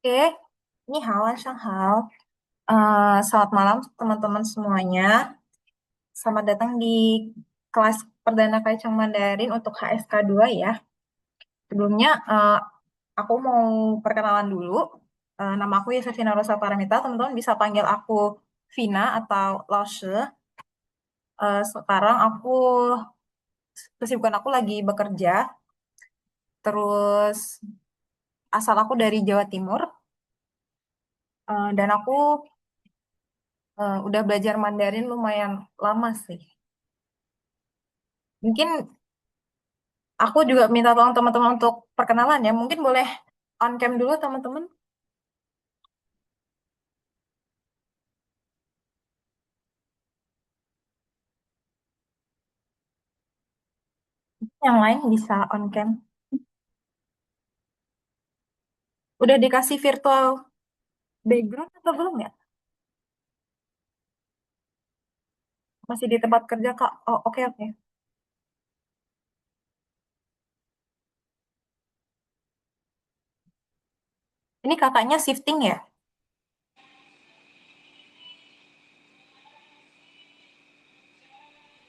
Oke, ini halo, Shanghao. Selamat malam teman-teman semuanya. Selamat datang di kelas Perdana Kacang Mandarin untuk HSK 2 ya. Sebelumnya, aku mau perkenalan dulu. Nama aku Yosefina Rosa Paramita. Teman-teman bisa panggil aku Vina atau Lause. Sekarang kesibukan aku lagi bekerja. Terus asal aku dari Jawa Timur. Dan aku udah belajar Mandarin lumayan lama sih. Mungkin aku juga minta tolong teman-teman untuk perkenalan ya. Mungkin boleh on cam dulu teman-teman. Yang lain bisa on cam. Udah dikasih virtual background atau belum ya? Masih di tempat kerja Kak? Oh, oke oke. Ini kakaknya shifting ya?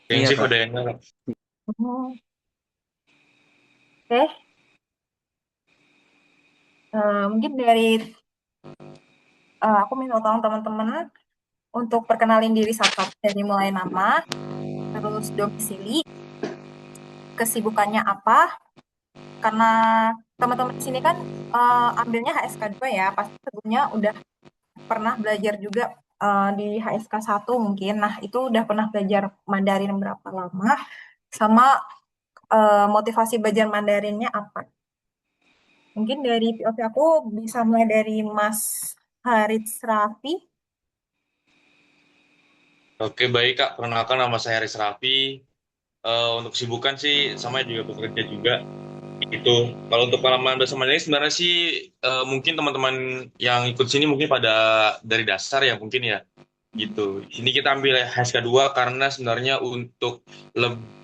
Iya, Gengsi Kak. udah enak. Hmm, Oke. Mungkin aku minta tolong teman-teman untuk perkenalin diri satu-satu dari mulai nama, terus domisili, kesibukannya apa, karena teman-teman di sini kan ambilnya HSK 2 ya, pasti sebelumnya udah pernah belajar juga di HSK 1 mungkin. Nah, itu udah pernah belajar Mandarin berapa lama, sama motivasi belajar Mandarinnya apa. Mungkin dari POV aku bisa mulai dari Mas Harits Raffi. Oke, baik Kak. Perkenalkan nama saya Haris Raffi. Untuk kesibukan sih sama juga bekerja juga. Itu kalau untuk pengalaman bersama ini sebenarnya sih mungkin teman-teman yang ikut sini mungkin pada dari dasar ya mungkin ya gitu. Ini kita ambil HSK2 karena sebenarnya untuk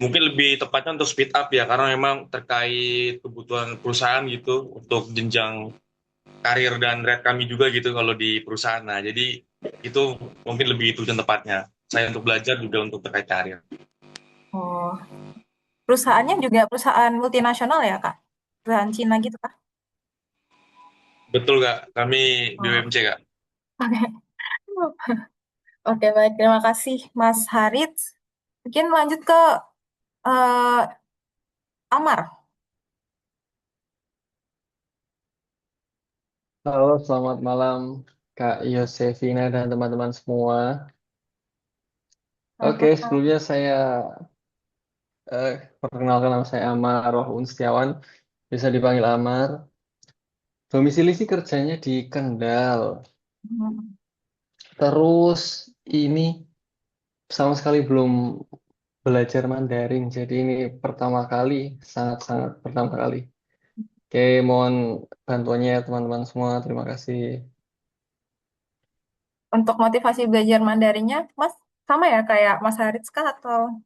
mungkin lebih tepatnya untuk speed up ya karena memang terkait kebutuhan perusahaan gitu untuk jenjang karir dan red kami juga gitu kalau di perusahaan. Nah, jadi itu mungkin lebih itu yang tepatnya. Saya untuk belajar juga untuk terkait karir. Oh, perusahaannya juga perusahaan multinasional ya, Kak? Perusahaan Cina gitu, Kak? Betul Kak, kami Oh, BWMC Kak. oke. Oke, baik. Terima kasih, Mas Harits. Mungkin lanjut ke eh, Amar. Halo, selamat malam Kak Yosefina dan teman-teman semua. Oke, Selamat malam. sebelumnya saya eh, perkenalkan nama saya Amar Rohun Setiawan, bisa dipanggil Amar. Domisili sih kerjanya di Kendal. Hmm. Terus ini sama sekali belum belajar Mandarin, jadi ini pertama kali, sangat-sangat pertama kali. Oke, mohon bantuannya ya teman-teman semua, terima kasih. Untuk motivasi belajar Mandarinnya, Mas, sama ya kayak Mas Harits kah atau?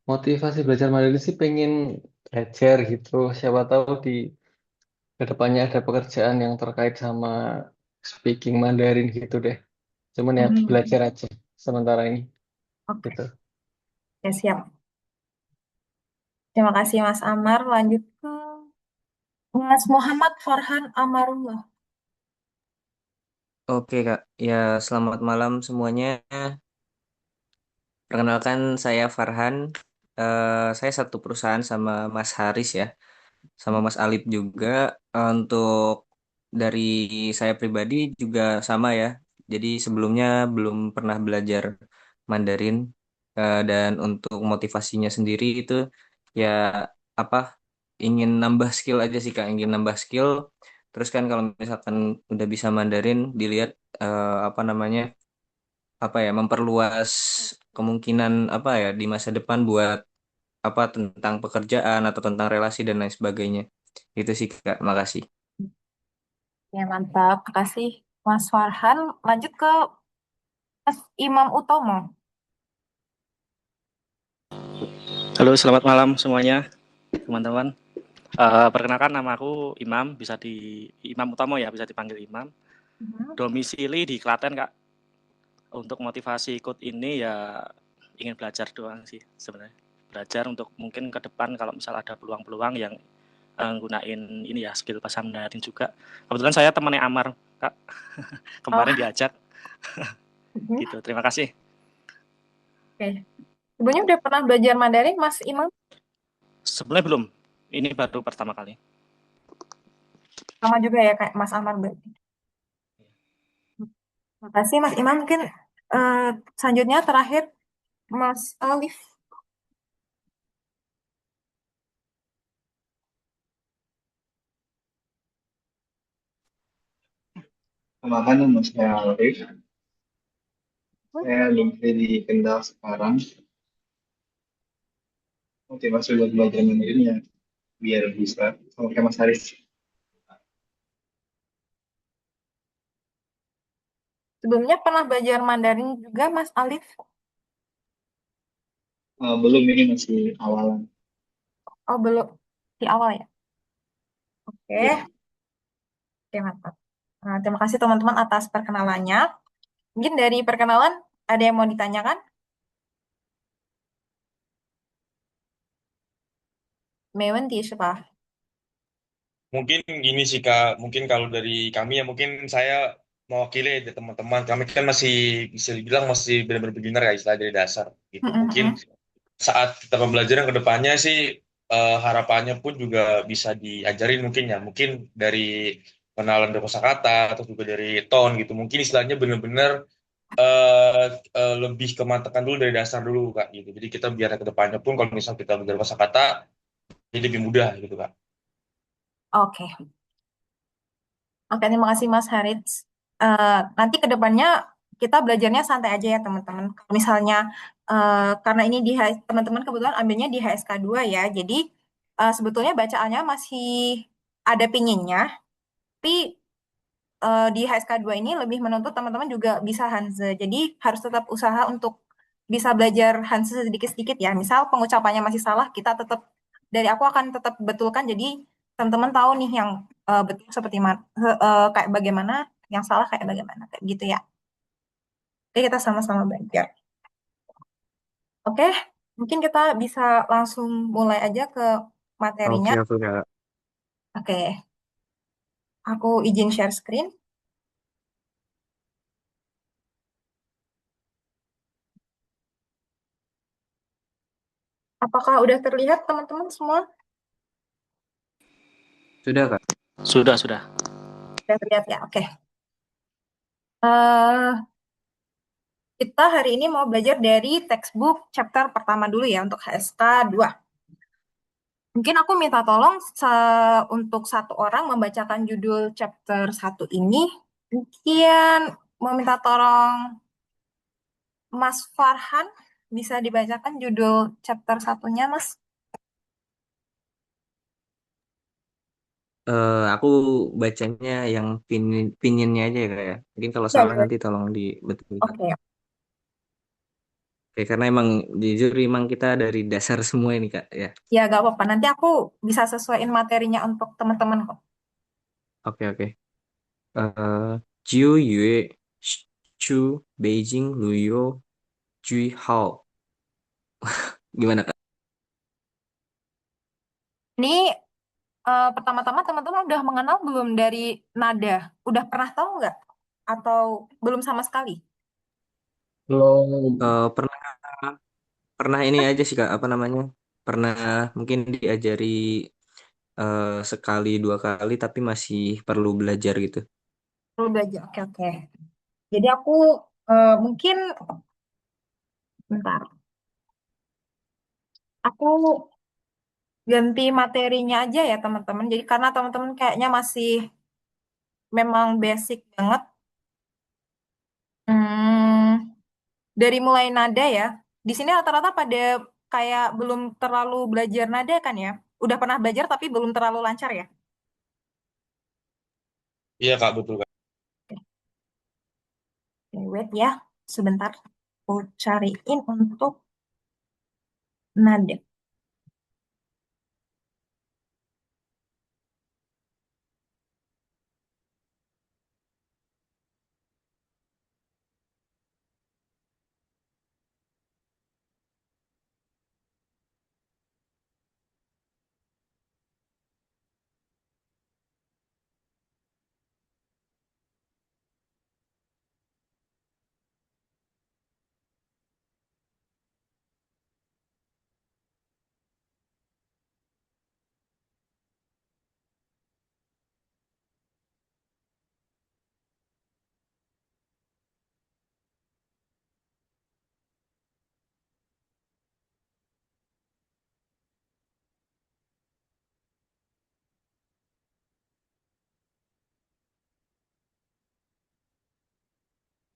Motivasi belajar Mandarin sih pengen belajar gitu. Siapa tahu di kedepannya ada pekerjaan yang terkait sama speaking Mandarin gitu deh. Cuman ya belajar Hmm. aja sementara ini Oke, gitu. ya siap. Terima kasih Mas Amar. Lanjut ke Mas Muhammad Farhan Amarullah. Oke Kak, ya selamat malam semuanya. Perkenalkan saya Farhan. Saya satu perusahaan sama Mas Haris ya, sama Mas Alip juga. Untuk dari saya pribadi juga sama ya. Jadi sebelumnya belum pernah belajar Mandarin. Dan untuk motivasinya sendiri itu ya apa? Ingin nambah skill aja sih Kak, ingin nambah skill. Terus kan kalau misalkan udah bisa Mandarin, dilihat apa namanya? Apa ya, memperluas kemungkinan apa ya di masa depan buat apa tentang pekerjaan atau tentang relasi dan lain sebagainya. Itu sih Kak, makasih. Ya, mantap. Makasih Mas Farhan. Lanjut ke Mas Imam Utomo. Halo, selamat malam semuanya, teman-teman. Perkenalkan nama aku Imam, Imam Utama ya, bisa dipanggil Imam. Domisili di Klaten, Kak. Untuk motivasi ikut ini ya ingin belajar doang sih sebenarnya. Belajar untuk mungkin ke depan kalau misal ada peluang-peluang yang gunain ini ya skill bahasa Mandarin juga. Kebetulan saya temannya Amar, Kak. Kemarin diajak. Gitu. Terima kasih. Oke. Sebelumnya udah pernah belajar Mandarin, Mas Imam? Sebenarnya belum. Ini baru pertama kali. Sama juga ya kayak Mas Amar berarti. Terima kasih Mas Imam. Mungkin selanjutnya terakhir Mas Alif. Kenalkan nama saya Arif. Saya domisili di Kendal sekarang. Motivasi buat belajar Mandarin ya biar bisa sama kayak Mas Haris. Sebelumnya pernah belajar Mandarin juga Mas Alif? Belum, ini masih awalan. Oh belum, di awal ya? Oke, Ya. Oke mantap. Nah, terima kasih teman-teman atas perkenalannya. Mungkin dari perkenalan ada yang mau ditanyakan? Siapa? Mungkin gini sih Kak, mungkin kalau dari kami ya mungkin saya mewakili dari teman-teman. Kami kan masih bisa dibilang masih benar-benar beginner ya istilah dari dasar gitu. Mungkin saat kita pembelajaran ke depannya sih harapannya pun juga bisa diajarin mungkin ya. Mungkin dari kenalan dari kosakata atau juga dari tone gitu. Mungkin istilahnya benar-benar lebih kemantakan dulu dari dasar dulu Kak gitu. Jadi kita biar ke depannya pun kalau misal kita belajar kosakata jadi lebih mudah gitu Kak. Oke. Oke, terima kasih Mas Harits. Nanti ke depannya kita belajarnya santai aja ya teman-teman. Kalau misalnya karena ini teman-teman kebetulan ambilnya di HSK 2 ya, jadi sebetulnya bacaannya masih ada pinginnya, tapi di HSK 2 ini lebih menuntut teman-teman juga bisa Hanze. Jadi harus tetap usaha untuk bisa belajar Hanze sedikit-sedikit ya. Misal pengucapannya masih salah, kita tetap dari aku akan tetap betulkan. Jadi teman-teman tahu nih yang betul seperti mana, kayak bagaimana, yang salah kayak bagaimana, kayak gitu ya. Oke, kita sama-sama belajar. Oke, mungkin kita bisa langsung mulai aja ke materinya. Oke, Kak. Oke, aku izin share screen. Apakah udah terlihat teman-teman semua? Sudah, Kak. Sudah. Udah terlihat ya, oke. eh Kita hari ini mau belajar dari textbook chapter pertama dulu ya untuk HSK 2. Mungkin aku minta tolong untuk satu orang membacakan judul chapter 1 ini. Mungkin mau minta tolong Mas Farhan bisa dibacakan judul chapter 1-nya, Mas. Aku bacanya yang pinginnya aja ya, Kak ya. Mungkin kalau Ya, salah ya. nanti tolong dibetulkan. Oke. Oke, karena emang jujur emang kita dari dasar semua ini, Kak ya. Ya, gak apa-apa. Nanti aku bisa sesuaiin materinya untuk teman-teman kok. Oke. Jiu Yue Chu Beijing Luyo Jui Hao. Gimana, Kak? Ini pertama-tama teman-teman udah mengenal belum dari nada? Udah pernah tahu nggak? Atau belum sama sekali? Belum. Pernah pernah ini aja sih, Kak, apa namanya? Pernah mungkin diajari sekali dua kali tapi masih perlu belajar gitu. Perlu belajar. Oke, oke. Jadi aku mungkin bentar. Aku ganti materinya aja ya teman-teman. Jadi karena teman-teman kayaknya masih memang basic banget. Hmm, dari mulai nada ya. Di sini rata-rata pada kayak belum terlalu belajar nada kan ya. Udah pernah belajar tapi belum terlalu lancar ya. Iya Kak, betul Kak. Oke, wait ya. Sebentar. Aku cariin untuk nada.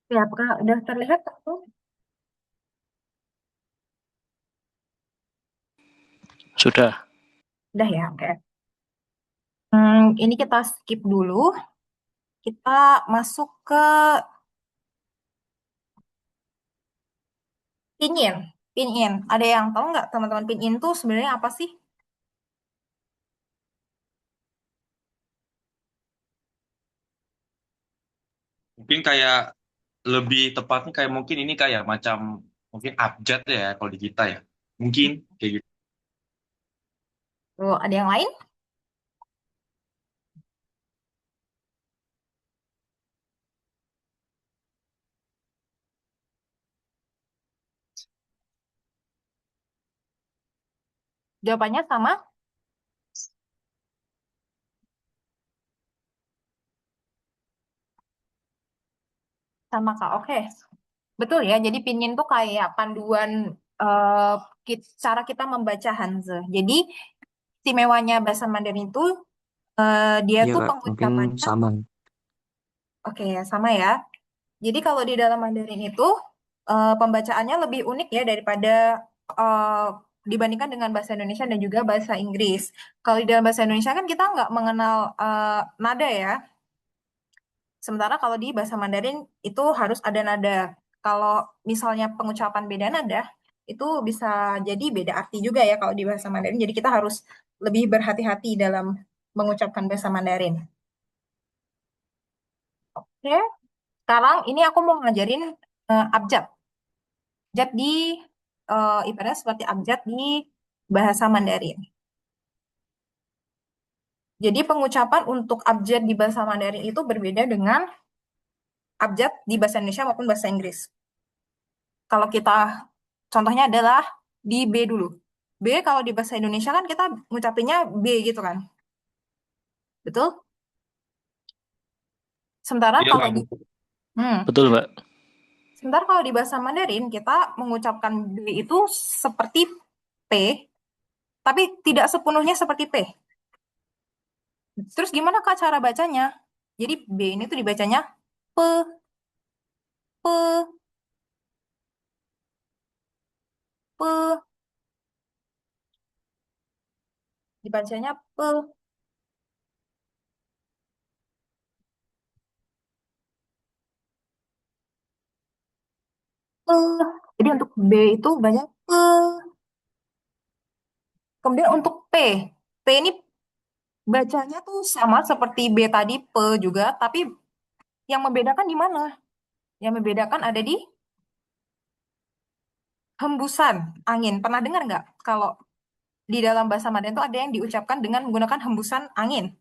Ya, apakah udah terlihat? Sudah. Udah ya, oke. Ini kita skip dulu. Kita masuk ke pinyin. Pinyin. Ada yang tahu nggak teman-teman pinyin tuh sebenarnya apa sih? Mungkin kayak lebih tepatnya kayak mungkin ini kayak macam mungkin abjad ya kalau di kita ya. Mungkin kayak gitu. Tuh, ada yang lain? Jawabannya sama? Sama Kak, oke. Betul ya, jadi pinyin tuh kayak panduan eh, cara kita membaca Hanzi. Jadi istimewanya bahasa Mandarin itu dia Iya tuh Kak, mungkin pengucapannya, sama. oke ya sama ya. Jadi kalau di dalam Mandarin itu pembacaannya lebih unik ya daripada eh, dibandingkan dengan bahasa Indonesia dan juga bahasa Inggris. Kalau di dalam bahasa Indonesia kan kita nggak mengenal nada ya. Sementara kalau di bahasa Mandarin itu harus ada nada. Kalau misalnya pengucapan beda nada, itu bisa jadi beda arti juga ya kalau di bahasa Mandarin. Jadi kita harus lebih berhati-hati dalam mengucapkan bahasa Mandarin. Oke, sekarang ini aku mau ngajarin abjad. Abjad di ibaratnya seperti abjad di bahasa Mandarin. Jadi pengucapan untuk abjad di bahasa Mandarin itu berbeda dengan abjad di bahasa Indonesia maupun bahasa Inggris. Kalau kita contohnya adalah di B dulu. B kalau di bahasa Indonesia kan kita ngucapinnya B gitu kan. Betul? Sementara Iya kalau Kak. di hmm, Betul, Mbak. sementara kalau di bahasa Mandarin kita mengucapkan B itu seperti P, tapi tidak sepenuhnya seperti P. Terus gimana Kak cara bacanya? Jadi B ini tuh dibacanya P, P, P, dibacanya P, P. Jadi untuk B itu banyak P. Kemudian untuk P, P ini bacanya tuh sama seperti B tadi, P juga, tapi yang membedakan di mana? Yang membedakan ada di hembusan angin. Pernah dengar nggak? Kalau di dalam bahasa Mandarin itu ada yang diucapkan dengan menggunakan hembusan angin.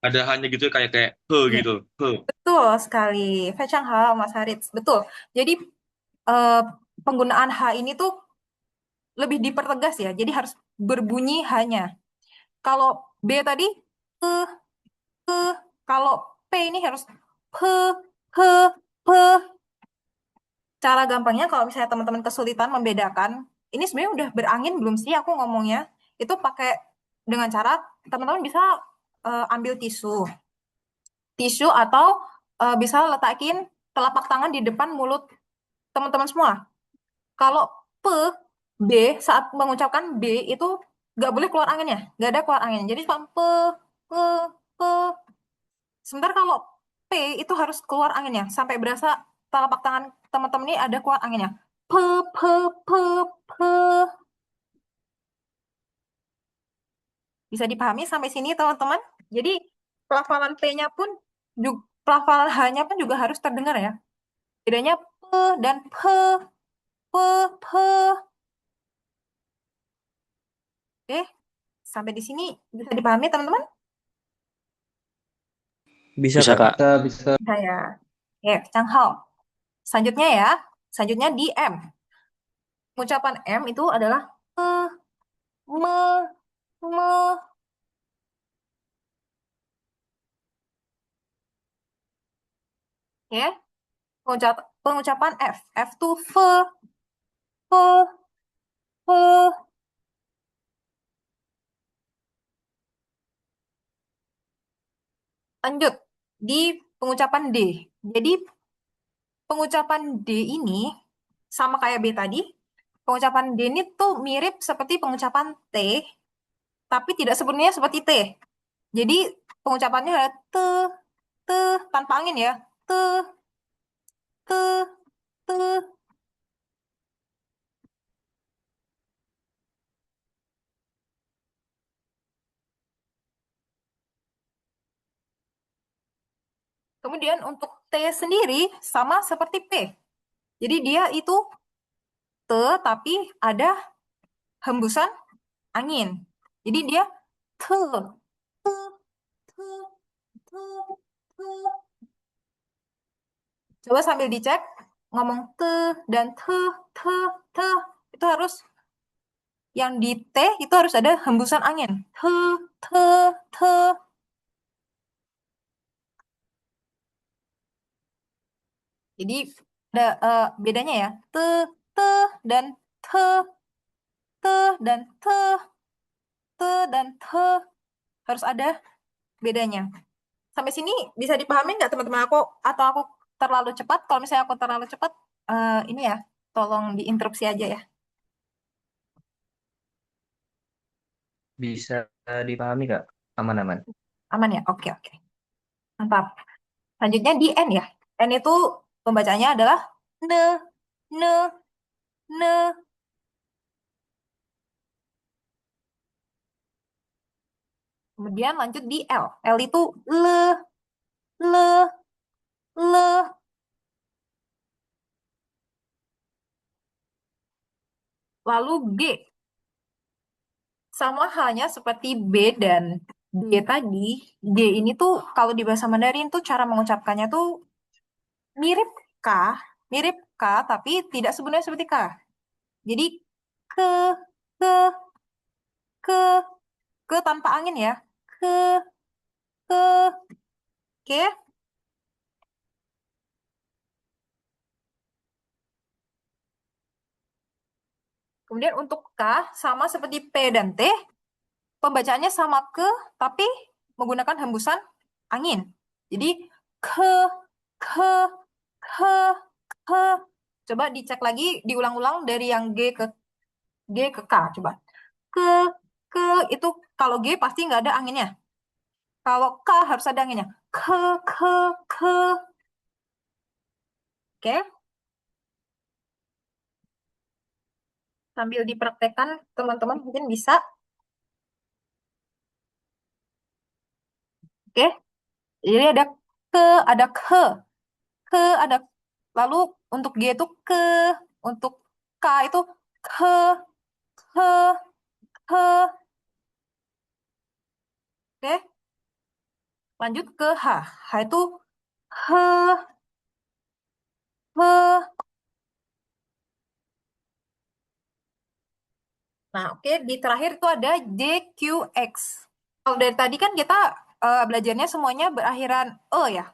Ada hanya gitu kayak kayak Iya, gitu. He. betul sekali. Fecang hal, Mas Harits. Betul. Jadi eh, penggunaan H ini tuh lebih dipertegas ya. Jadi harus berbunyi hanya. Kalau B tadi, eh, kalau P ini harus P, P, P. Cara gampangnya kalau misalnya teman-teman kesulitan membedakan, ini sebenarnya udah berangin belum sih aku ngomongnya? Itu pakai dengan cara teman-teman bisa ambil tisu atau bisa letakin telapak tangan di depan mulut teman-teman semua. Kalau P, B saat mengucapkan B itu nggak boleh keluar anginnya, nggak ada keluar angin. Jadi cuma P, P. Sebentar kalau P itu harus keluar anginnya sampai berasa telapak tangan teman-teman ini ada keluar anginnya. P, P, P, P. Bisa dipahami sampai sini teman-teman? Jadi pelafalan P-nya pun juga pelafalan H-nya pun juga harus terdengar ya. Bedanya P dan P, P, P. Oke, sampai di sini bisa dipahami teman-teman? Bisa Bisa, Kak. Kak. Bisa. Saya. Oke, Chang Hao. Selanjutnya ya, selanjutnya di M. Ucapan M itu adalah me, me. Ya, pengucapan F. F tuh f, f. Lanjut. Di pengucapan D. Jadi pengucapan D ini sama kayak B tadi. Pengucapan D ini tuh mirip seperti pengucapan T, tapi tidak sepenuhnya seperti T. Jadi pengucapannya ada te tanpa angin ya. Te, te, te. Kemudian untuk T sendiri sama seperti P. Jadi dia itu te tapi ada hembusan angin. Jadi dia te, te, te, te, te. Coba sambil dicek, ngomong te dan te, itu harus yang di T itu harus ada hembusan angin. Te, te, te. Jadi ada bedanya ya. Te dan te, te dan te dan te harus ada bedanya. Sampai sini bisa dipahami nggak teman-teman aku atau aku terlalu cepat? Kalau misalnya aku terlalu cepat, ini ya, tolong diinterupsi aja ya. Bisa dipahami Kak? Aman-aman. Aman ya? Oke, oke. Mantap. Selanjutnya di N ya. N itu pembacanya adalah ne, ne, ne. Kemudian lanjut di L. L itu le, le, le. Lalu G. Sama halnya seperti B dan D tadi. G ini tuh kalau di bahasa Mandarin tuh cara mengucapkannya tuh mirip K, mirip K, tapi tidak sebenarnya seperti K. Jadi ke, ke, ke, ke tanpa angin ya. Ke, oke. Kemudian untuk K sama seperti P dan T, pembacaannya sama ke, tapi menggunakan hembusan angin. Jadi ke, ke, ke, ke. Coba dicek lagi, diulang-ulang dari yang G ke K. Coba ke, ke itu kalau G pasti nggak ada anginnya. Kalau K harus ada anginnya. Ke. Oke. Sambil dipraktekkan, teman-teman mungkin bisa. Oke. Jadi ada ke, ada ke, ada. Lalu untuk G itu ke, untuk K itu ke, ke, ke. Oke. Lanjut ke H. H itu he, he. Nah, oke, di terakhir itu ada JQX. Kalau dari tadi kan kita belajarnya semuanya berakhiran ya.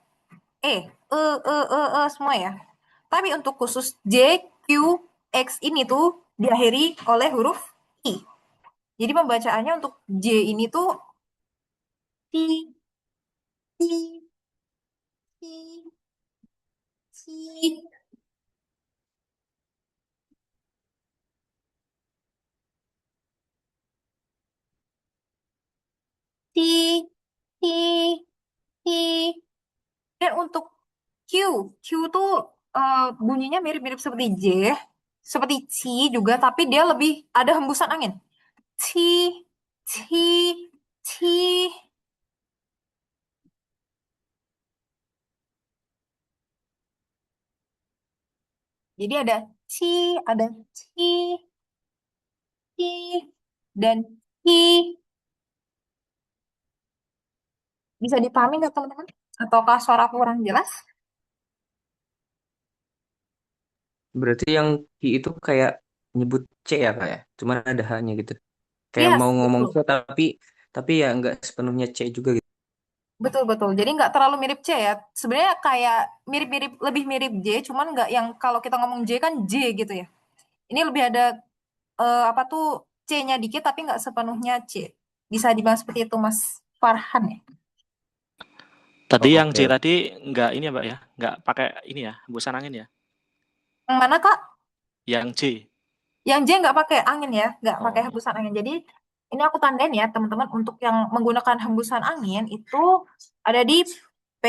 Semua ya. Tapi untuk khusus JQX ini tuh diakhiri oleh huruf I. Jadi pembacaannya untuk J ini tuh T, T, T, T, T, T, T. Dan untuk Q, Q tuh bunyinya mirip-mirip seperti J, seperti C juga, tapi dia lebih ada hembusan angin. T, T, T. Jadi ada T, ada T, T, dan T. Bisa dipahami nggak teman-teman? Ataukah suara kurang jelas? Berarti yang Ki itu kayak nyebut C ya Kak ya? Cuman ada H-nya gitu. Kayak Yes, mau ngomong C betul. tapi ya nggak sepenuhnya C juga gitu. Betul. Jadi nggak terlalu mirip C ya. Sebenarnya kayak mirip-mirip, lebih mirip J, cuman nggak yang kalau kita ngomong J kan J gitu ya. Ini lebih ada apa tuh C-nya dikit tapi nggak sepenuhnya C. Bisa dibilang seperti itu Mas Farhan ya. Tadi Oh, yang oke. J tadi nggak ini ya Mbak ya, nggak pakai ini ya, hembusan angin ya. Yang mana Kak? Yang J. Yang J nggak pakai angin ya, nggak pakai Oh, hembusan angin. Jadi ini aku tandain ya teman-teman, untuk yang menggunakan hembusan angin itu ada di P,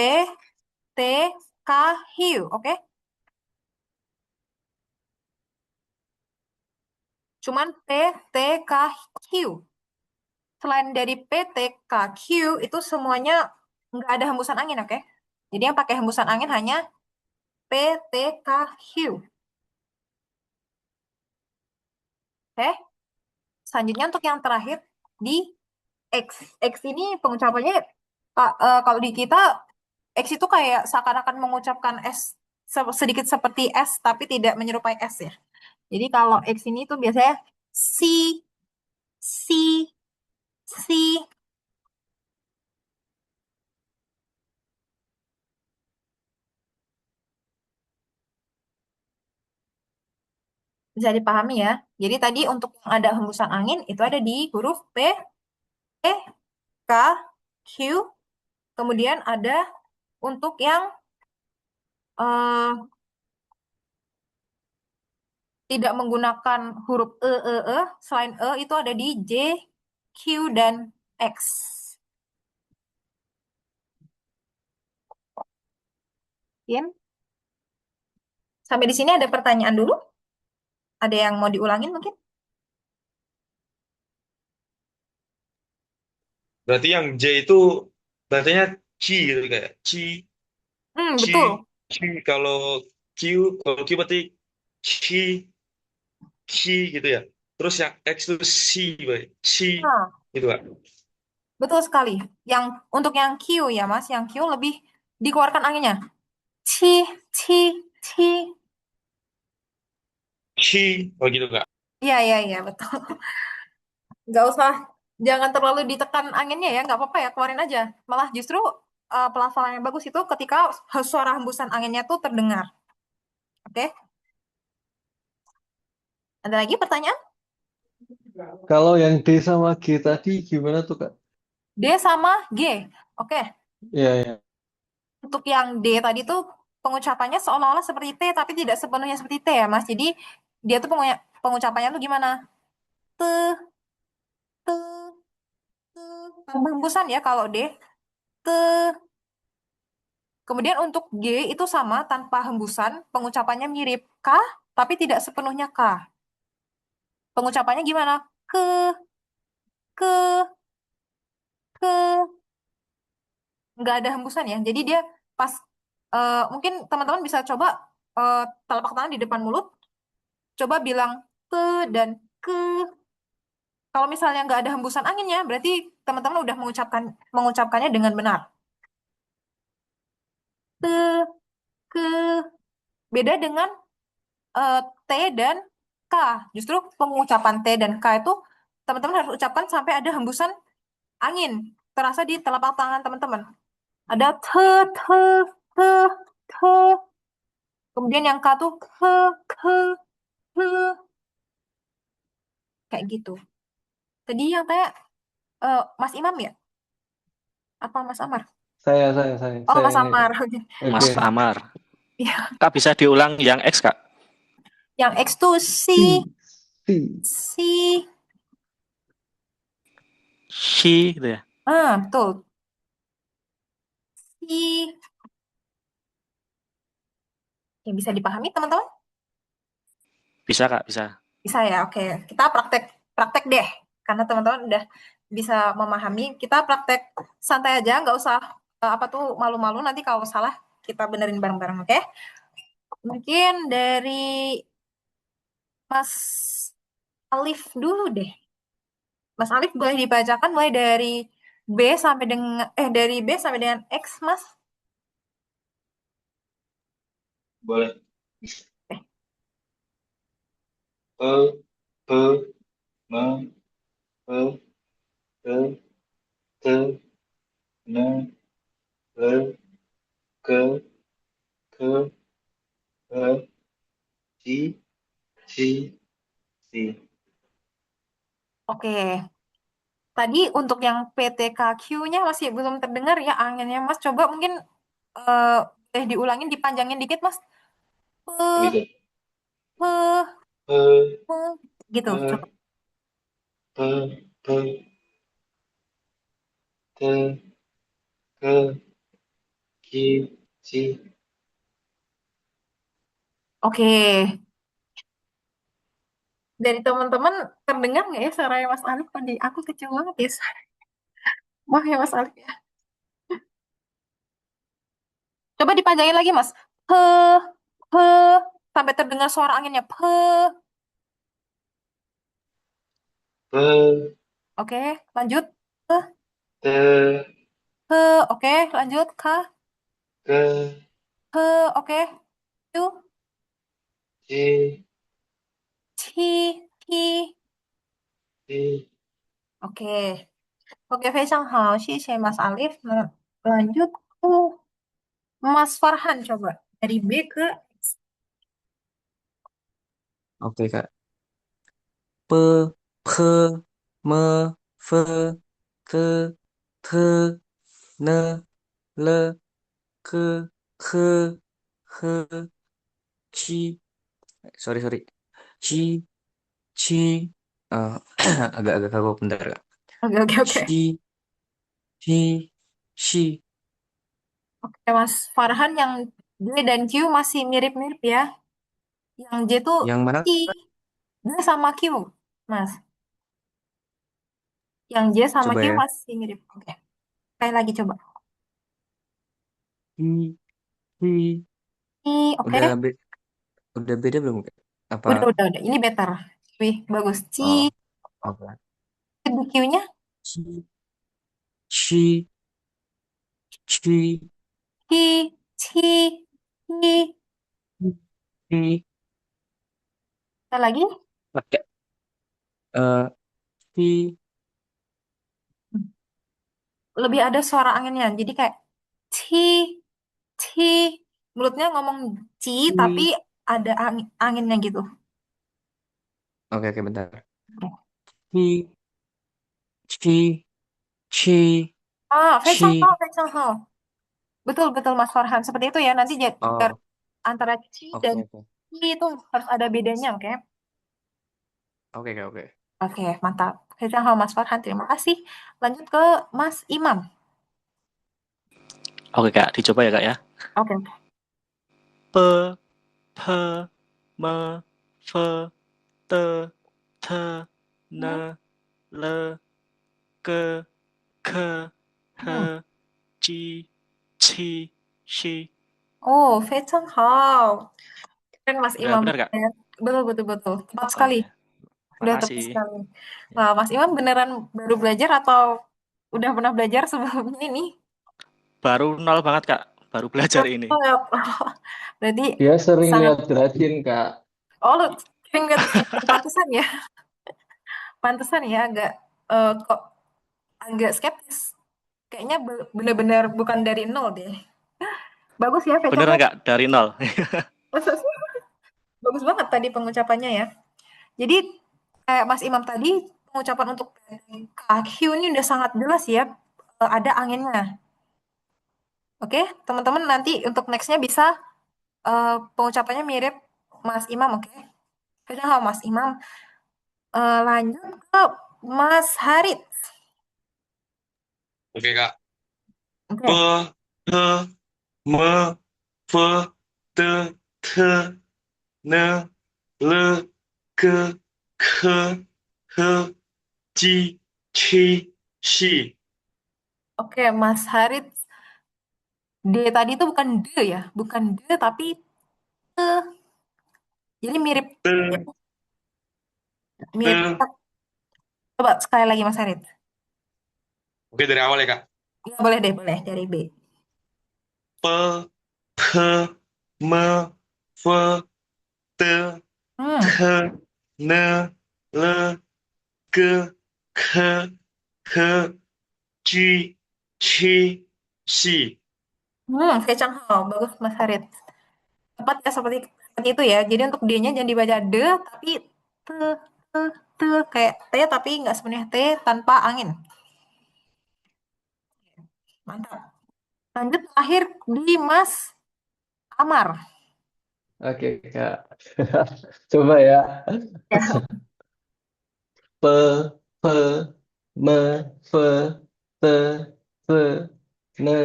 T, K, hiu, oke? Cuman P, T, K, hiu. Selain dari P, T, K, Q itu semuanya nggak ada hembusan angin, oke? Jadi yang pakai hembusan angin hanya P, T, K, hiu. Oke? Selanjutnya untuk yang terakhir di X. X ini pengucapannya kalau di kita X itu kayak seakan-akan mengucapkan S sedikit seperti S tapi tidak menyerupai S ya. Jadi kalau X ini tuh biasanya si, si, si. Bisa dipahami ya. Jadi tadi untuk yang ada hembusan angin itu ada di huruf P, E, K, Q. Kemudian ada untuk yang eh, tidak menggunakan huruf selain itu ada di J, Q, dan X. Yan, sampai di sini ada pertanyaan dulu? Ada yang mau diulangin mungkin? Berarti yang J itu bacanya Ci gitu kayak Ci, Ci, Betul. Ci. Kalau Q berarti Ci, Ci gitu ya. Terus yang X itu Si, baik. Ci Nah, gitu kan. betul sekali. Yang untuk yang Q ya Mas, yang Q lebih dikeluarkan anginnya. Ci, ci, ci. Ci, oh gitu kak. Iya, iya, iya, betul. Nggak usah, jangan terlalu ditekan anginnya ya, nggak apa-apa ya, keluarin aja. Malah justru pelafalan yang bagus itu ketika suara hembusan anginnya tuh terdengar. Oke, ada lagi pertanyaan? Kalau yang D sama G tadi gimana tuh Kak? D sama G. Oke, Iya, iya. untuk yang D tadi tuh pengucapannya seolah-olah seperti T, tapi tidak sepenuhnya seperti T ya, Mas. Jadi dia tuh pengucapannya tuh gimana? Te, te, te. Tanpa hembusan ya kalau D. Te. Kemudian untuk G itu sama tanpa hembusan, pengucapannya mirip K, tapi tidak sepenuhnya K. Pengucapannya gimana? Ke, ke, nggak ada hembusan ya. Jadi dia pas, mungkin teman-teman bisa coba telapak tangan di depan mulut, coba bilang ke dan ke. Kalau misalnya nggak ada hembusan anginnya, berarti teman-teman udah mengucapkannya dengan benar. Ke, ke. Beda dengan T dan K. Justru pengucapan T dan K itu teman-teman harus ucapkan sampai ada hembusan angin terasa di telapak tangan teman-teman. Ada te, te, te. Kemudian yang K tuh ke, kayak gitu. Tadi yang tanya Mas Imam ya? Apa Mas Amar? Oh, Saya Mas ini Kak. Amar. Mas Oke. Amar. Ya. Kak bisa diulang yang X Kak? Yang X tuh Si, si. si. She gitu ya. Betul. Si. Ya, bisa dipahami teman-teman? Bisa Kak, bisa. Bisa ya, oke. Kita praktek praktek deh, karena teman-teman udah bisa memahami. Kita praktek santai aja, nggak usah apa tuh malu-malu. Nanti kalau salah kita benerin bareng-bareng, oke? Mungkin dari Mas Alif dulu deh. Mas Alif boleh dibacakan mulai dari dari B sampai dengan X, Mas. Boleh. Eh, E, pe, me, pe, te, te, ne, le, ke, ke, e, ci, ci, si. Oke. Tadi untuk yang PTKQ-nya masih belum terdengar ya anginnya, Mas. Coba mungkin diulangin, dipanjangin dikit, Mas. Bisa. Pe, Pe, pe, gitu. pe, Coba. pe, pe, te, ke, ki, si. Oke. Dari teman-teman terdengar nggak ya suaranya Mas Alif? Tadi aku kecil banget ya. Maaf ya Mas Alif ya. Coba dipanjangin lagi, Mas. Pe, pe, sampai terdengar suara anginnya. Pe. Pe, Oke, lanjut. Pe, te, pe. Oke, lanjut. Ka. ke, Pe. Oke. Cu. si, Ci. Ki. si. Oke. Oke, 非常好，谢谢 Mas Alif. Nah, lanjut ke Mas Farhan coba. Dari B ke Oke, Kak. Pe, pe, me, fe, te, te, ne, le, ke, ke, he, ci. Sorry, sorry. Ci, ci. Eh, agak-agak kagok bentar, Kak. Oke, oke, oke. Ci, ci, ci. Oke, Mas Farhan yang D dan Q masih mirip-mirip ya. Yang J tuh Yang mana? I. D sama Q, Mas. Yang J sama Coba Q ya. masih mirip. Oke. Sekali lagi coba. Ci, ci. I, oke. Udah beda belum, Kak? Apa? Udah. Ini better. Wih, bagus. C. Oh, oke. Di Q-nya Ci, ci, ci, Ki, Ci, Ki. ci. Sekali lagi. Pakai ci, Lebih ada suara anginnya. Jadi kayak Ci, Ci. Mulutnya ngomong Ci, tapi ci. ada anginnya gitu. Oke, oke, bentar. Oke. Ci, ci, ci, Ah, 非常好，ci. 非常好. Betul, Mas Farhan. Seperti itu ya. Nanti Oh, antara Ci oke, dan oke. Ki itu harus ada bedanya, oke? Oke, oke, oke. Oke, mantap. 非常好, Mas Farhan. Terima kasih. Lanjut ke Mas Imam. Oke Kak, dicoba ya Kak ya. Oke. Pe, pe, me, fe, te, te, ne, le, ke, ke, he, Hmm. ci, ci, shi. Oh, 非常好. Keren Mas Udah Imam. benar Kak? Betul. Tepat sekali. Oke, Udah tepat makasih. sekali. Wah, Mas Imam beneran baru belajar atau udah pernah belajar sebelumnya ini? Baru nol banget Kak, baru belajar ini. Berarti Dia sering sangat. lihat Grajin, Kak. Oh, lu sering lihat pantesan ya? Pantesan ya kok agak skeptis. Kayaknya bener-bener bukan dari nol deh. Bagus ya, Fecang. Beneran Kak, dari nol. Bagus banget tadi pengucapannya ya. Jadi kayak Mas Imam tadi, pengucapan untuk KQ ini udah sangat jelas ya. Ada anginnya. Oke, teman-teman nanti untuk nextnya bisa pengucapannya mirip Mas Imam, oke? Kita Mas Imam. Lanjut ke Mas Harit. Oke Kak. Oke. Pe, te, me, fe, te, te, ne, le, ke, ke, he, ci, ci, shi. Oke, Mas Harit. D tadi itu bukan D ya, bukan D tapi te. Jadi mirip. Te, Mirip. te. Coba sekali lagi Mas Harit. Oke dari awal ya Kak. Ya, boleh deh, boleh dari B. Pe, te, me, fe, te, Hmm. te, ne, le, ke, ke, he, ci, ci, shi. Kecang hal. Bagus Mas Harit. Tepat ya seperti itu ya. Jadi untuk D-nya jangan dibaca D, tapi te, te, te. kayak T tapi nggak sepenuhnya T tanpa angin. Mantap. Lanjut terakhir di Mas Amar. Oke, Kak. Coba ya. Ya. Pe, pe, me, fe, te, fe, ne,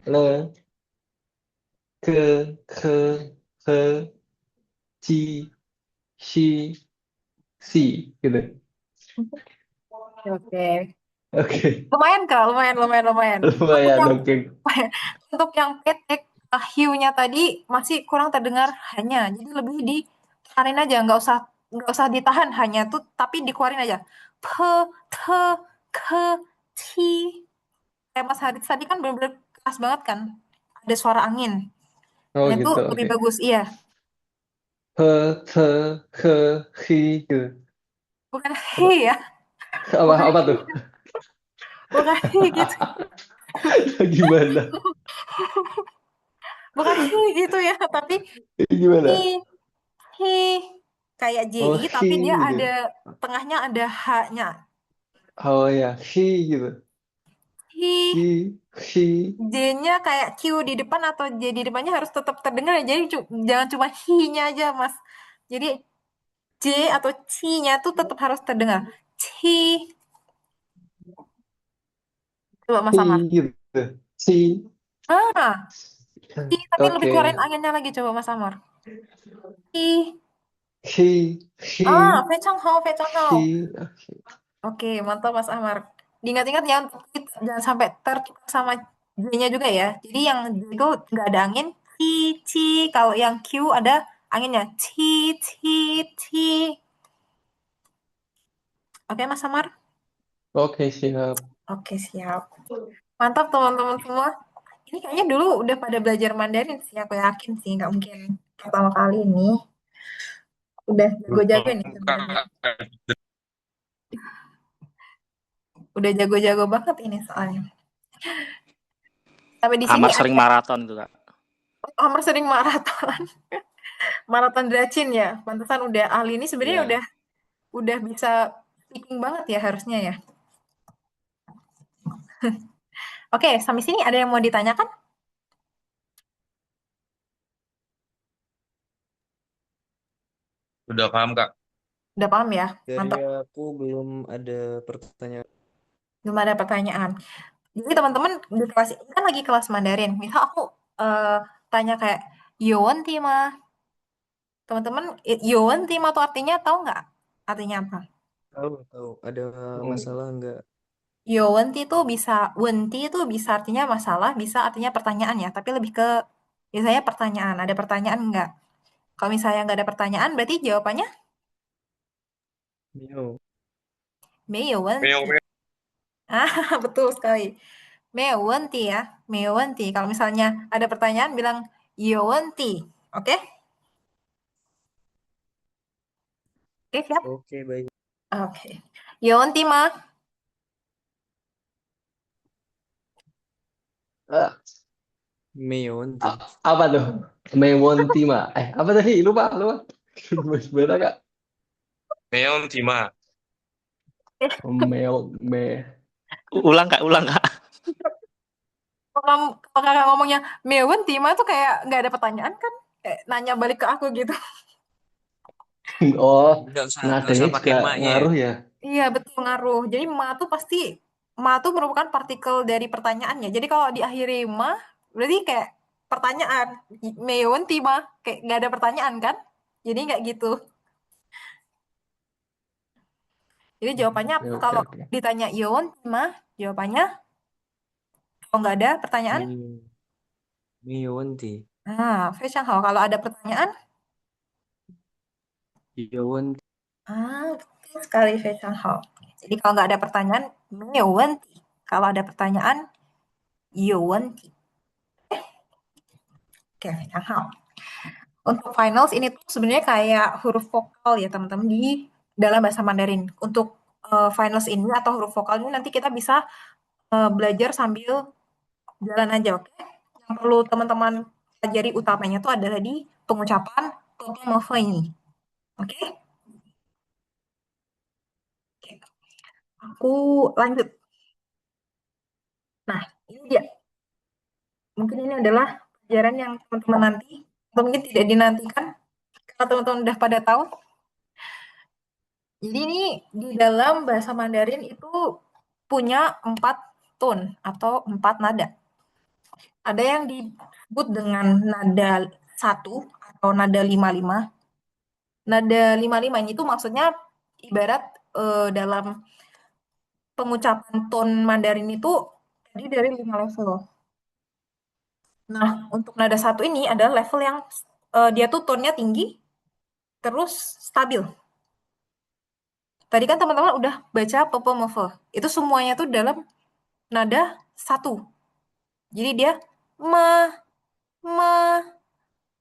le, ke, ke, he, ci, si, si, gitu. Oke. Oke, Lumayan Kak, lumayan. Untuk lumayan yang oke. untuk yang pendek hiu-nya tadi masih kurang terdengar hanya. Jadi lebih ditahanin aja, nggak usah ditahan hanya tuh, tapi dikeluarin aja. Pe, te, ke, ti. Kayak Mas Haris tadi kan bener-bener keras banget kan. Ada suara angin. Oh Dan itu gitu, lebih oke. bagus, iya. He, te, he, hi, gitu. Bukan Apa, he ya, apa, bukan apa tuh? bukan he gitu. Gimana? Bukan he gitu ya, tapi he, Gimana? he. Kayak Oh, JI hi, tapi dia gitu. ada tengahnya ada H-nya. Oh ya, hi, gitu. Hi. Hi, J-nya kayak Q di depan atau J di depannya harus tetap terdengar ya. Jadi jangan cuma hi-nya aja, Mas. Jadi J atau C-nya tuh tetap harus terdengar. Ci. Coba Mas hi, Amar. gitu. Si, Ah, C tapi lebih oke. keluarin anginnya lagi coba Mas Amar. I. Hi, Ah, hi, fecang hao, fecang hao. hi. Oke, mantap Mas Amar. Diingat-ingat jangan sampai tertukar sama J-nya juga ya. Jadi yang J itu nggak ada angin, ci, ci. Kalau yang Q ada anginnya, ci, ci, ci. Oke, Mas Amar? Oke, siap. Oke, siap. Mantap teman-teman semua. Ini kayaknya dulu udah pada belajar Mandarin sih, aku yakin sih. Nggak mungkin pertama kali ini. Udah jago-jago nih sebenarnya. Udah jago-jago banget ini soalnya. Sampai di sini Amar sering ada maraton itu kak. Amar sering maraton. Maraton Dracin ya. Pantesan udah ahli ini sebenarnya Iya. udah bisa speaking banget ya harusnya ya. Oke, sampai sini ada yang mau ditanyakan? Udah paham, Kak? Udah paham ya? Dari Mantap. aku belum ada pertanyaan. Belum ada pertanyaan. Jadi teman-teman di kelas ini kan lagi kelas Mandarin. Misal aku tanya kayak Yuan mah. Teman-teman, Yuan mah tuh artinya tahu nggak? Artinya apa? Tahu, ada Oh, masalah nggak? Yuan itu bisa, Wenti itu bisa artinya masalah, bisa artinya pertanyaan ya. Tapi lebih ke biasanya pertanyaan. Ada pertanyaan nggak? Kalau misalnya nggak ada pertanyaan, berarti jawabannya Mio. 没有问 Meo, 题. Ah, betul sekali. 没有问题 ya. 没有问题. Kalau misalnya ada pertanyaan, bilang 有问题. Oke? Oke, siap? Oke, baik. Oke. 有问题吗? ah, Mionti. apa tuh? Mewontima. Apa tadi? Lupa, lupa. Gimana, Kak? Meo, Tima. Ulang kak. Kalau kakak ngomongnya 没有问题吗 tuh kayak nggak ada pertanyaan kan? Kayak nanya balik ke aku gitu. Oh, Nggak nadanya usah juga pakai maknya ya. ngaruh ya. Iya, betul ngaruh. Jadi ma tuh merupakan partikel dari pertanyaannya. Jadi kalau diakhiri ma, berarti kayak pertanyaan. 没有问题吗? Kayak nggak ada pertanyaan kan? Jadi nggak gitu. Jadi jawabannya Oke, apa oke, kalau oke. ditanya 有问题吗? Jawabannya kalau nggak ada pertanyaan, Mio. Mionti.非常好. Kalau ada pertanyaan, Mionti. betul sekali 非常好. Jadi kalau nggak ada pertanyaan, 没有问题. Kalau ada pertanyaan, 有问题. Oke, 非常好. Untuk finals ini tuh sebenarnya kayak huruf vokal ya teman-teman di dalam bahasa Mandarin. Untuk finals ini atau huruf vokal ini nanti kita bisa belajar sambil jalan aja, oke? Yang perlu teman-teman pelajari utamanya itu adalah di pengucapan topomofa ini, oke? Aku lanjut. Nah, ini dia. Mungkin ini adalah pelajaran yang teman-teman nanti, atau mungkin tidak dinantikan, karena teman-teman udah pada tahu. Jadi ini di dalam bahasa Mandarin itu punya 4 tone atau 4 nada. Ada yang disebut dengan nada 1 atau nada 55. Nada 55 ini tuh maksudnya ibarat dalam pengucapan tone Mandarin itu terdiri dari 5 level. Nah, untuk nada 1 ini adalah level yang dia tuh tone-nya tinggi, terus stabil. Tadi kan teman-teman udah baca pepomove. Itu semuanya tuh dalam nada 1. Jadi dia ma, ma,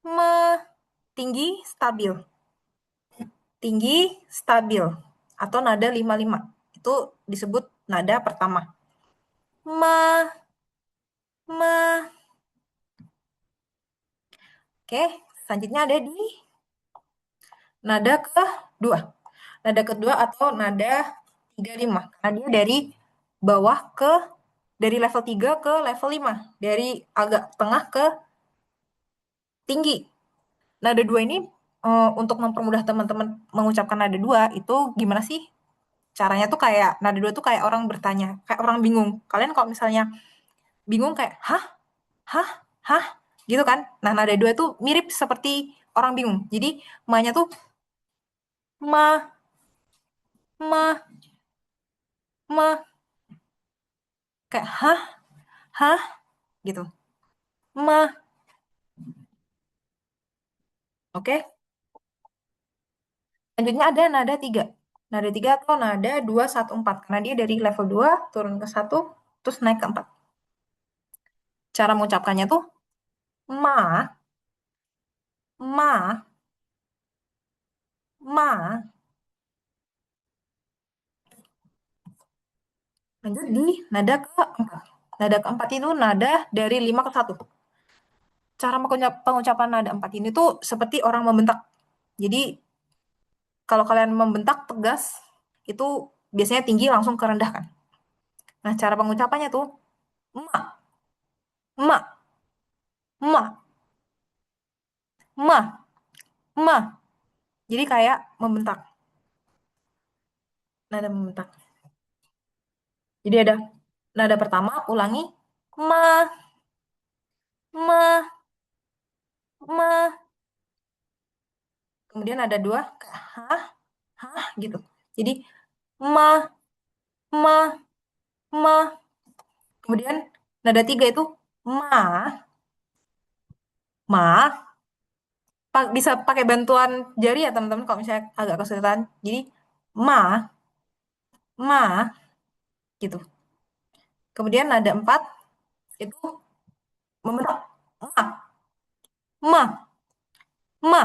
ma, tinggi, stabil. Tinggi, stabil. Atau nada 55. Itu disebut nada pertama. Ma, ma. Oke, selanjutnya ada di nada kedua. Nada kedua atau nada 35. Karena dia dari bawah dari level 3 ke level 5. Dari agak tengah ke tinggi. Nada 2 ini untuk mempermudah teman-teman mengucapkan nada 2 itu gimana sih? Caranya tuh kayak nada 2 tuh kayak orang bertanya, kayak orang bingung. Kalian kalau misalnya bingung kayak hah? Hah? Hah? Gitu kan? Nah, nada 2 tuh mirip seperti orang bingung. Jadi ma-nya tuh ma, ma, ma, kayak hah? Hah? Gitu. Ma. Oke? Selanjutnya ada nada 3. Nada 3 atau nada 2, 1, 4. Karena dia dari level 2 turun ke 1, terus naik ke 4. Cara mengucapkannya tuh ma, ma, ma. Lanjut di nada keempat. Nada keempat itu nada dari 5 ke 1. Cara pengucapan nada 4 ini tuh seperti orang membentak. Jadi kalau kalian membentak tegas, itu biasanya tinggi langsung kerendahkan. Nah, cara pengucapannya tuh ma, ma, ma, ma, ma. Jadi kayak membentak. Nada membentak. Jadi ada nada pertama, ulangi. Ma, ma, ma. Kemudian ada 2, hah, hah, gitu. Jadi, ma, ma, ma. Kemudian nada 3 itu ma, ma. Bisa pakai bantuan jari ya teman-teman kalau misalnya agak kesulitan. Jadi, ma, ma, gitu. Kemudian nada 4 itu membentak. Ma, ma, ma.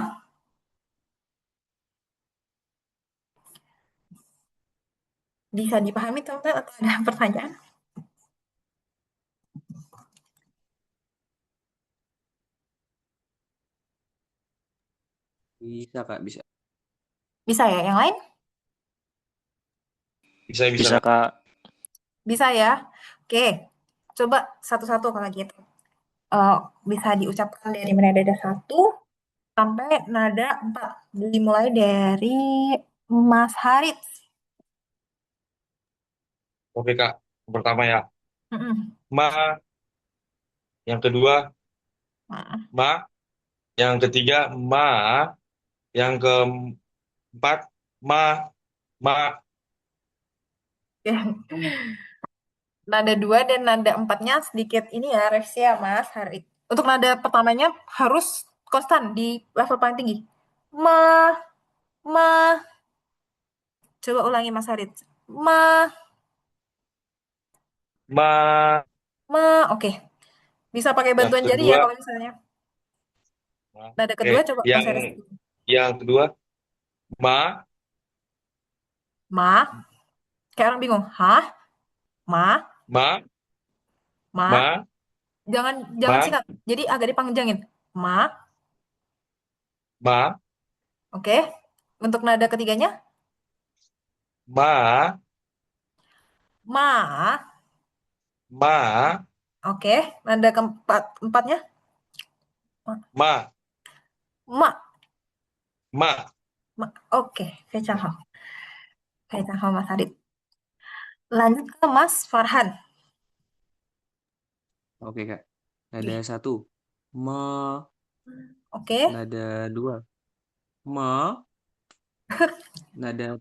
Bisa dipahami teman-teman atau ada pertanyaan? Bisa, Kak, bisa. Bisa ya? Yang lain? Bisa, Bisa, Kak. Kak. Bisa ya? Oke. Coba satu-satu kalau gitu. Bisa diucapkan dari nada 1 sampai nada 4. Dimulai dari Mas Harit. Oke, Kak. Yang pertama ya. Mm-mm. Ma. Yang kedua, Nah, ma. Yang ketiga, ma. Yang keempat, ma. Ma. oke. Nada 2 dan nada 4-nya sedikit ini ya, revisi ya Mas Harit. Untuk nada pertamanya harus konstan di level paling tinggi. Ma, ma. Coba ulangi Mas Harit. Ma, Ma. ma. Oke. Bisa pakai Yang bantuan jari ya kedua, kalau misalnya. Nada oke. kedua coba Mas Yang Harit. yang kedua, ma. Ma. Kayak orang bingung. Hah? Ma, Ma. ma. Ma. Jangan jangan Ma. singkat. Jadi agak dipanjangin. Ma. Ma. Oke. Untuk nada ketiganya, Ma. Ma. Ma, Oke. Nada empatnya. ma, Ma. ma. Ma. Oke. Fecahal. Fecahal Mas Harit. Lanjut ke Mas Farhan. Oke, Kak. Nada Oke. 1. Me. Oke. Nada 2. Me. Nada...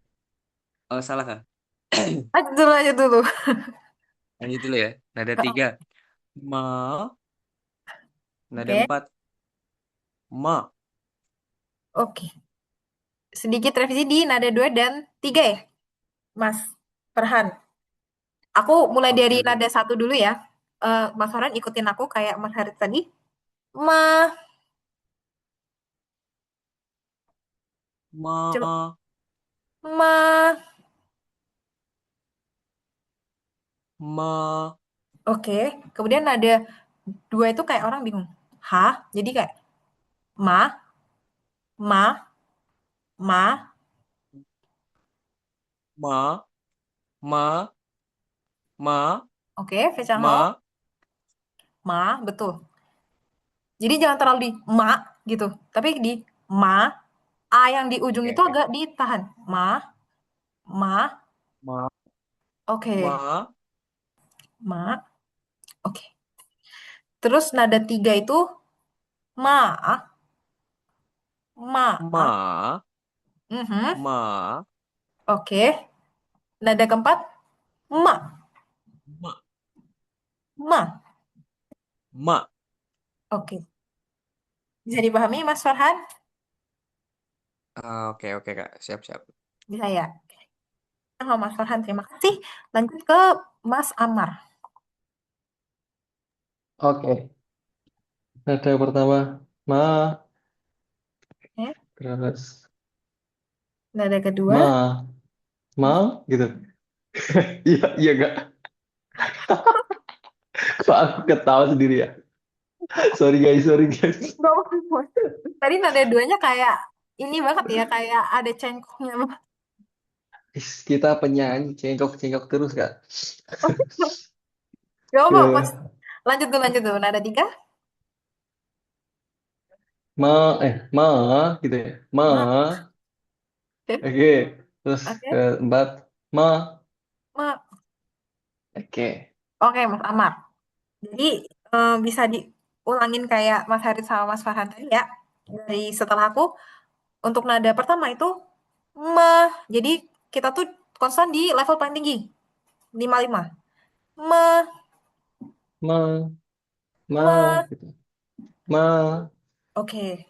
Oh, salah, Kak. Lanjut dulu, lanjut dulu. Lanjut dulu ya. Nada 3. Me. Nada Oke. 4. Ma. Oke. Sedikit revisi di nada 2 dan 3 ya, Mas Farhan. Aku mulai Oke, dari oke. nada 1 dulu ya. Mas Farhan ikutin aku kayak Mas Harit tadi. Ma. Coba. Ma. Ma. Ma. Oke. Kemudian nada 2 itu kayak orang bingung. Hah? Jadi kayak ma, ma, ma. Ma. Ma. Ma. Oke, Fecang Hao. Ma. Ma, betul. Jadi jangan terlalu di ma gitu. Tapi di ma, a yang di ujung Oke, itu oke. agak ditahan. Ma, ma. Ma. Oke, Ma. ma. Oke. Terus nada 3 itu ma, ma. Ma. Mhm. Ma. Oke. Nada keempat, ma, Ma. ma. Ma. Oke. Bisa dipahami, Mas Farhan? Oke, oke, Kak. Siap, siap. Bisa ya? Halo, Mas Farhan. Terima kasih. Lanjut ke Mas Amar. Oke. Nada pertama ma, Oke. terus Nada kedua, ma, ma gitu. Iya, iya gak? Kok aku ketawa sendiri ya? Sorry guys, sorry guys. nggak apa-apa. Tadi nada duanya kayak ini banget ya, kayak ada cengkoknya banget. Kita penyanyi cengkok-cengkok terus kak. Gak apa, Mas. Ya. Lanjut dulu. Nada tiga, Ma gitu ya. Ma, ma. Oke. oke. Terus Oke. keempat, ma, Ma. oke. Oke, Mas Amar. Jadi bisa diulangin kayak Mas Haris sama Mas Farhan tadi ya. Dari setelah aku, untuk nada pertama itu ma. Jadi kita tuh konstan di level paling tinggi, 55. Ma, Ma, ma, ma. gitu. Ma, Oke.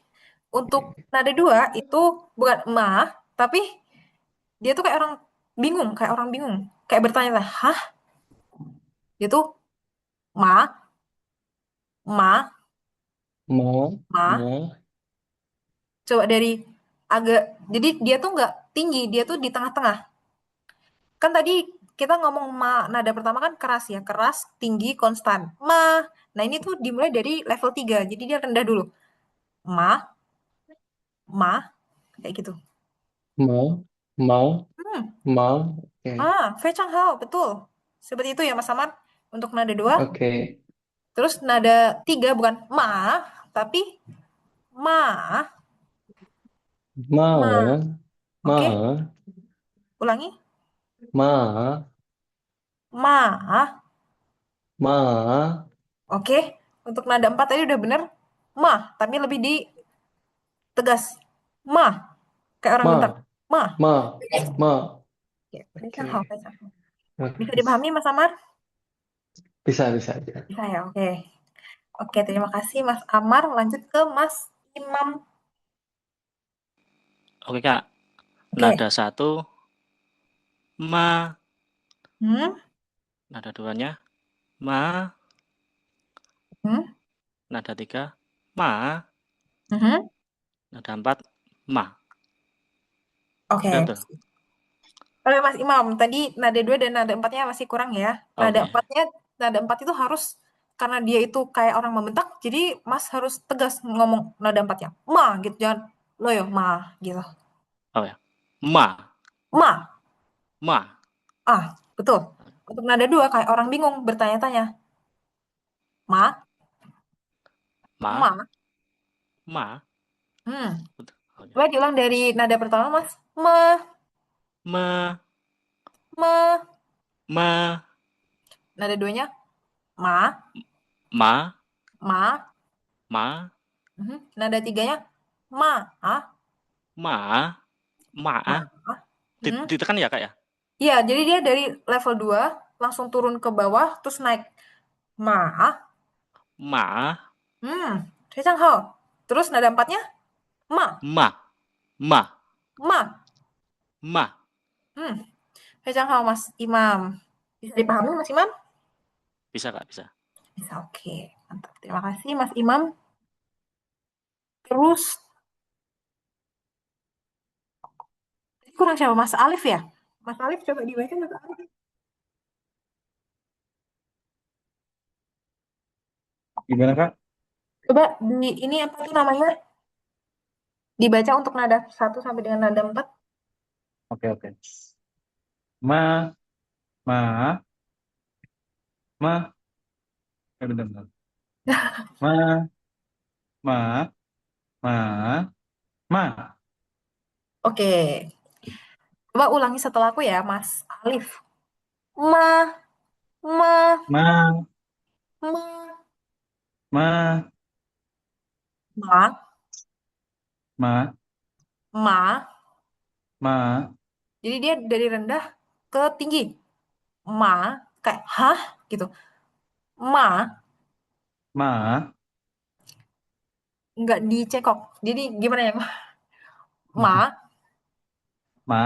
Untuk oke. nada dua itu bukan ma, tapi dia tuh kayak orang bingung, kayak bertanya lah, hah? Dia tuh ma, ma, Ma, ma. ma, Coba dari agak, jadi dia tuh nggak tinggi, dia tuh di tengah-tengah. Kan tadi kita ngomong ma, nada pertama kan keras ya, keras, tinggi, konstan. Ma. Nah ini tuh dimulai dari level 3, jadi dia rendah dulu. Ma, ma, kayak gitu. ma, ma, Hmm. ma, oke. Fei Chang Hao, betul. Seperti itu ya Mas Samad untuk nada 2. Oke. Terus nada 3 bukan ma, tapi ma, Ma, ma. ma, Oke, ulangi. ma, Ma. ma, Oke, untuk nada 4 tadi udah bener. Ma, tapi lebih di tegas. Ma, kayak orang bentak. ma, Ma. ma, ma. Oke, Fei Chang Hao, Oke. Fei Chang Hao. Bisa Oke. dipahami Mas Amar? Bisa, bisa aja. Bisa ya, oke. Oke, terima kasih Mas Amar. Lanjut ke Mas Imam. Oke Kak, Oke. nada 1 ma, Hmm? nada 2-nya ma, Hmm? nada 3 ma, Mhm. nada 4 ma. Oke. Udah tuh. Oke, Mas Imam, tadi nada 2 dan nada empatnya masih kurang ya. Oke. Nada 4 itu harus, karena dia itu kayak orang membentak, jadi Mas harus tegas ngomong nada empatnya. Ma, gitu, jangan loyo, ma, gitu. Oh ya. Ma, Ma, ma. betul. Untuk nada dua kayak orang bingung bertanya-tanya. Ma, Ma, ma. ma. Hmm. Oh, ya. Coba diulang dari nada pertama, Mas. Me, Me, me. me, Nada duanya ma, ma, ma. ma, Nada tiganya ma, ah, ma, ma. ma. Ah. Hmm. Ditekan ya, Kak ya? Iya, jadi dia dari level 2 langsung turun ke bawah terus naik ma, ah. Ma, Saya hao. Terus nada empatnya ma, ma, ma, ma. ma. Hmm. Saya hao Mas Imam. Bisa dipahami Mas Imam? Bisa, Kak, bisa. Bisa, oke. Mantap. Terima kasih Mas Imam. Terus kurang siapa? Mas Alif ya? Mas Alif coba dibaca Mas Alif. Gimana Kak? Coba di ini apa tuh namanya? Dibaca untuk nada 1 sampai dengan nada 4. Oke, oke. Ma, ma, ma. Bentar, bentar. Ma, ma, ma, ma. Oke. Coba ulangi setelah aku ya, Mas Alif. Ma, ma, Ma, ma, ma, ma, ma, ma. ma, Jadi dia dari rendah ke tinggi. Ma, kayak hah gitu. Ma, ma, nggak dicekok. Jadi gimana ya? Ma, ma,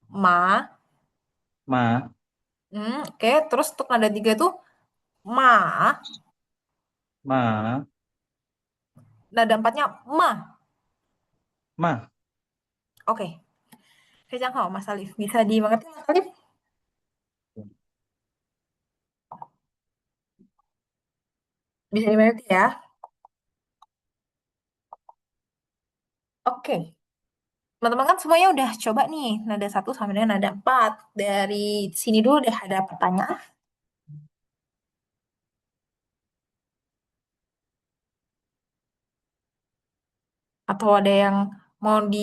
ma. ma, Oke. Terus untuk nada 3 tuh ma. ma, Nada empatnya ma. ma. Oke. Kejang hao, Mas Alif. Bisa dimengerti, Mas Alif? Bisa dimengerti ya? Oke. Teman-teman kan semuanya udah coba nih nada 1 sampai dengan nada 4. Dari sini dulu deh ada pertanyaan. Atau ada yang mau di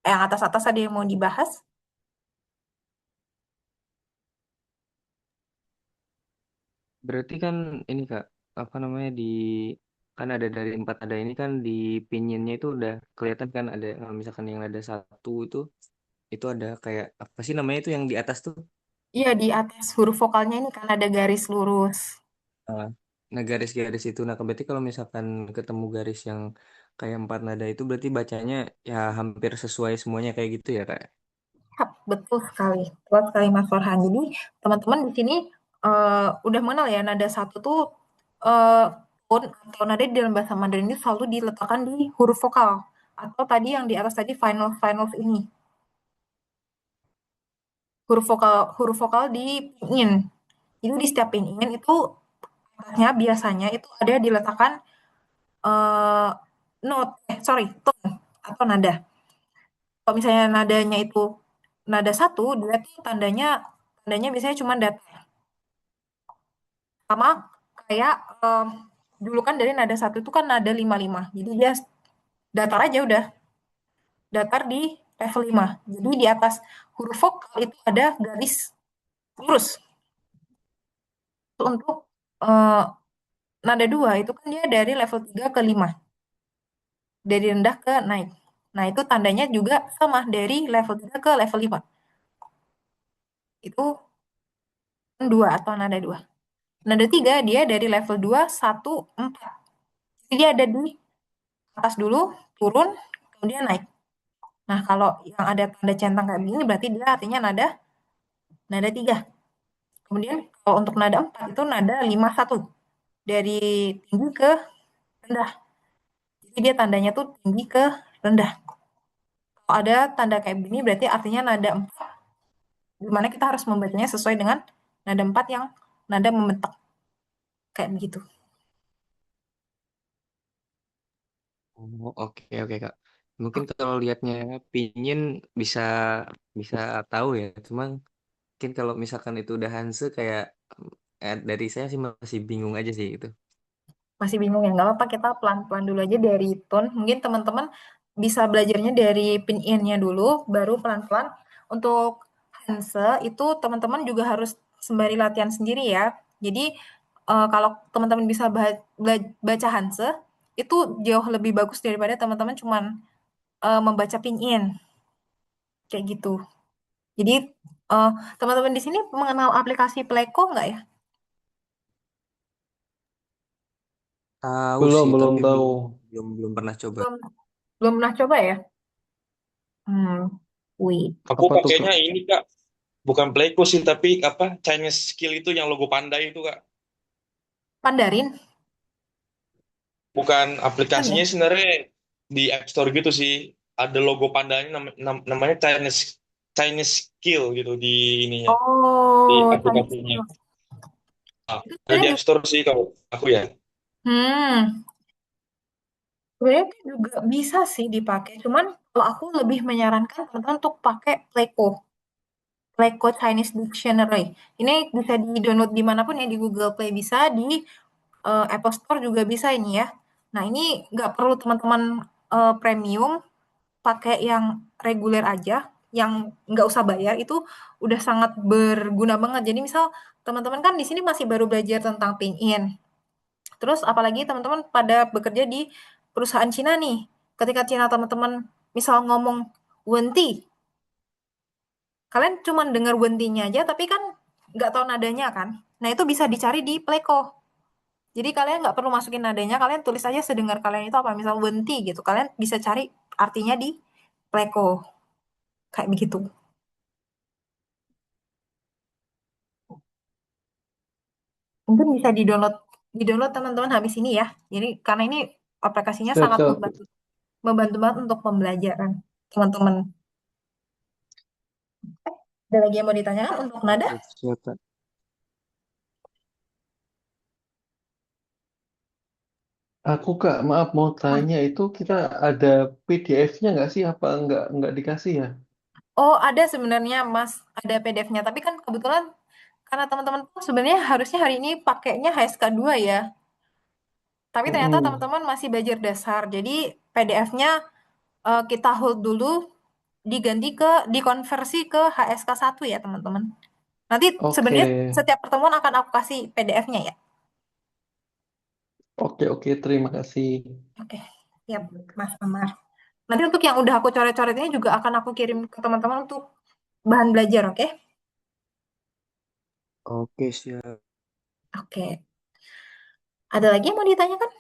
yang atas-atas ada yang mau dibahas? Berarti kan ini Kak, apa namanya kan ada dari empat ada ini kan di pinginnya itu udah kelihatan kan ada kalau misalkan yang ada satu itu ada kayak apa sih namanya itu yang di atas tuh. Iya, di atas huruf vokalnya ini kan ada garis lurus. Ah, Nah, garis-garis itu. Nah, berarti kalau misalkan ketemu garis yang kayak empat nada itu berarti bacanya ya hampir sesuai semuanya kayak gitu ya, Kak? Hap, betul sekali. Betul sekali Mas Farhan. Jadi teman-teman di sini udah mengenal ya nada 1 tuh eh, tone atau nada di dalam bahasa Mandarin ini selalu diletakkan di huruf vokal atau tadi yang di atas tadi final final ini huruf vokal di pinyin. Jadi di setiap pinyin itu atasnya biasanya itu ada diletakkan eh tone atau nada. Kalau misalnya nadanya itu nada 1, dia tuh tandanya biasanya cuma datar. Sama kayak dulu kan dari nada 1 itu kan nada 5-5. Jadi dia datar aja udah, datar di level 5. Jadi di atas huruf vokal itu ada garis lurus. Untuk eh, nada 2 itu kan dia dari level 3 ke 5. Dari rendah ke naik. Nah, itu tandanya juga sama dari level 3 ke level 5. Itu 2 atau nada 2. Nada 3 dia dari level 2, 1, 4. Jadi dia ada di atas dulu, turun, kemudian naik. Nah, kalau yang ada tanda centang kayak begini berarti dia artinya nada nada 3. Kemudian kalau untuk nada 4 itu nada 5-1. Dari tinggi ke rendah. Jadi dia tandanya tuh tinggi ke rendah. Kalau ada tanda kayak begini berarti artinya nada 4 di mana kita harus membacanya sesuai dengan nada 4 yang nada membentak. Kayak begitu. Oh, oke oke Kak. Mungkin kalau lihatnya pingin bisa bisa tahu ya, cuman Mungkin kalau misalkan itu udah Hanse kayak dari saya sih masih bingung aja sih itu. Masih bingung ya? Nggak apa-apa, kita pelan-pelan dulu aja dari tone. Mungkin teman-teman bisa belajarnya dari pin-in-nya dulu, baru pelan-pelan. Untuk Hanse itu teman-teman juga harus sembari latihan sendiri ya. Jadi kalau teman-teman bisa baca Hanse, itu jauh lebih bagus daripada teman-teman cuman membaca pin-in. Kayak gitu. Jadi eh, teman-teman di sini mengenal aplikasi Playko nggak ya? Tahu Belum, sih, belum tapi tahu. belum pernah coba. Belum, belum pernah coba ya? Wih. Aku Apa tuh, Kak? pakainya ini Kak, bukan Playco sih, tapi apa Chinese Skill itu yang logo panda itu Kak. Pandarin? Bukan Bukan ya? aplikasinya sebenarnya di App Store gitu sih. Ada logo pandanya namanya Chinese Chinese Skill gitu di ininya, di Oh, Chinese aplikasinya. Skill. Ah, Itu ada di sebenarnya App Store sih kalau aku ya. hmm, sebenarnya itu juga bisa sih dipakai. Cuman kalau aku lebih menyarankan teman-teman untuk pakai Playko. Playko Chinese Dictionary. Ini bisa di-download dimanapun ya, di Google Play bisa, di Apple Store juga bisa ini ya. Nah, ini nggak perlu teman-teman premium, pakai yang reguler aja, yang nggak usah bayar, itu udah sangat berguna banget. Jadi misal teman-teman kan di sini masih baru belajar tentang PIN. Terus apalagi teman-teman pada bekerja di perusahaan Cina nih. Ketika Cina teman-teman misal ngomong wenti, kalian cuma dengar wentinya aja, tapi kan nggak tahu nadanya kan. Nah itu bisa dicari di Pleco. Jadi kalian nggak perlu masukin nadanya, kalian tulis aja sedengar kalian itu apa. Misal wenti gitu, kalian bisa cari artinya di Pleco. Kayak begitu. Mungkin bisa di-download teman-teman habis ini ya. Jadi karena ini aplikasinya Siap, sangat siap. membantu membantu banget untuk pembelajaran teman-teman. Ada lagi yang mau ditanyakan untuk nada? Oke, siap, Kak. Aku, Kak, maaf mau tanya itu kita ada PDF-nya nggak sih? Apa nggak dikasih ya? Oh, ada sebenarnya Mas, ada PDF-nya. Tapi kan kebetulan karena teman-teman tuh sebenarnya harusnya hari ini pakainya HSK 2 ya. Tapi ternyata Mm-mm. teman-teman masih belajar dasar. Jadi PDF-nya kita hold dulu, diganti dikonversi ke HSK 1 ya teman-teman. Nanti Oke, sebenarnya setiap pertemuan akan aku kasih PDF-nya ya. oke, terima kasih. Oke, siap Mas Amar. Nanti untuk yang udah aku coret-coret ini juga akan aku kirim ke teman-teman untuk bahan belajar, oke? Oke, siap. Oke. Ada lagi yang mau ditanyakan?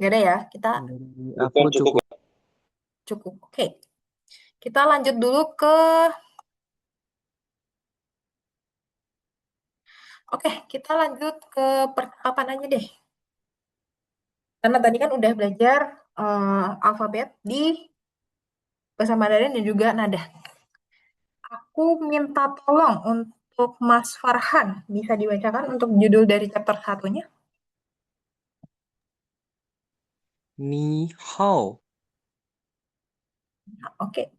Gak ada ya? Kita Aku Bukan cukup. cukup. cukup. Oke. Kita lanjut dulu ke Oke, kita lanjut ke percakapan aja deh. Karena tadi kan udah belajar alfabet di bahasa Mandarin dan juga nada. Aku minta tolong untuk Mas Farhan. Bisa dibacakan untuk judul dari chapter satunya? Ni hao. Oke.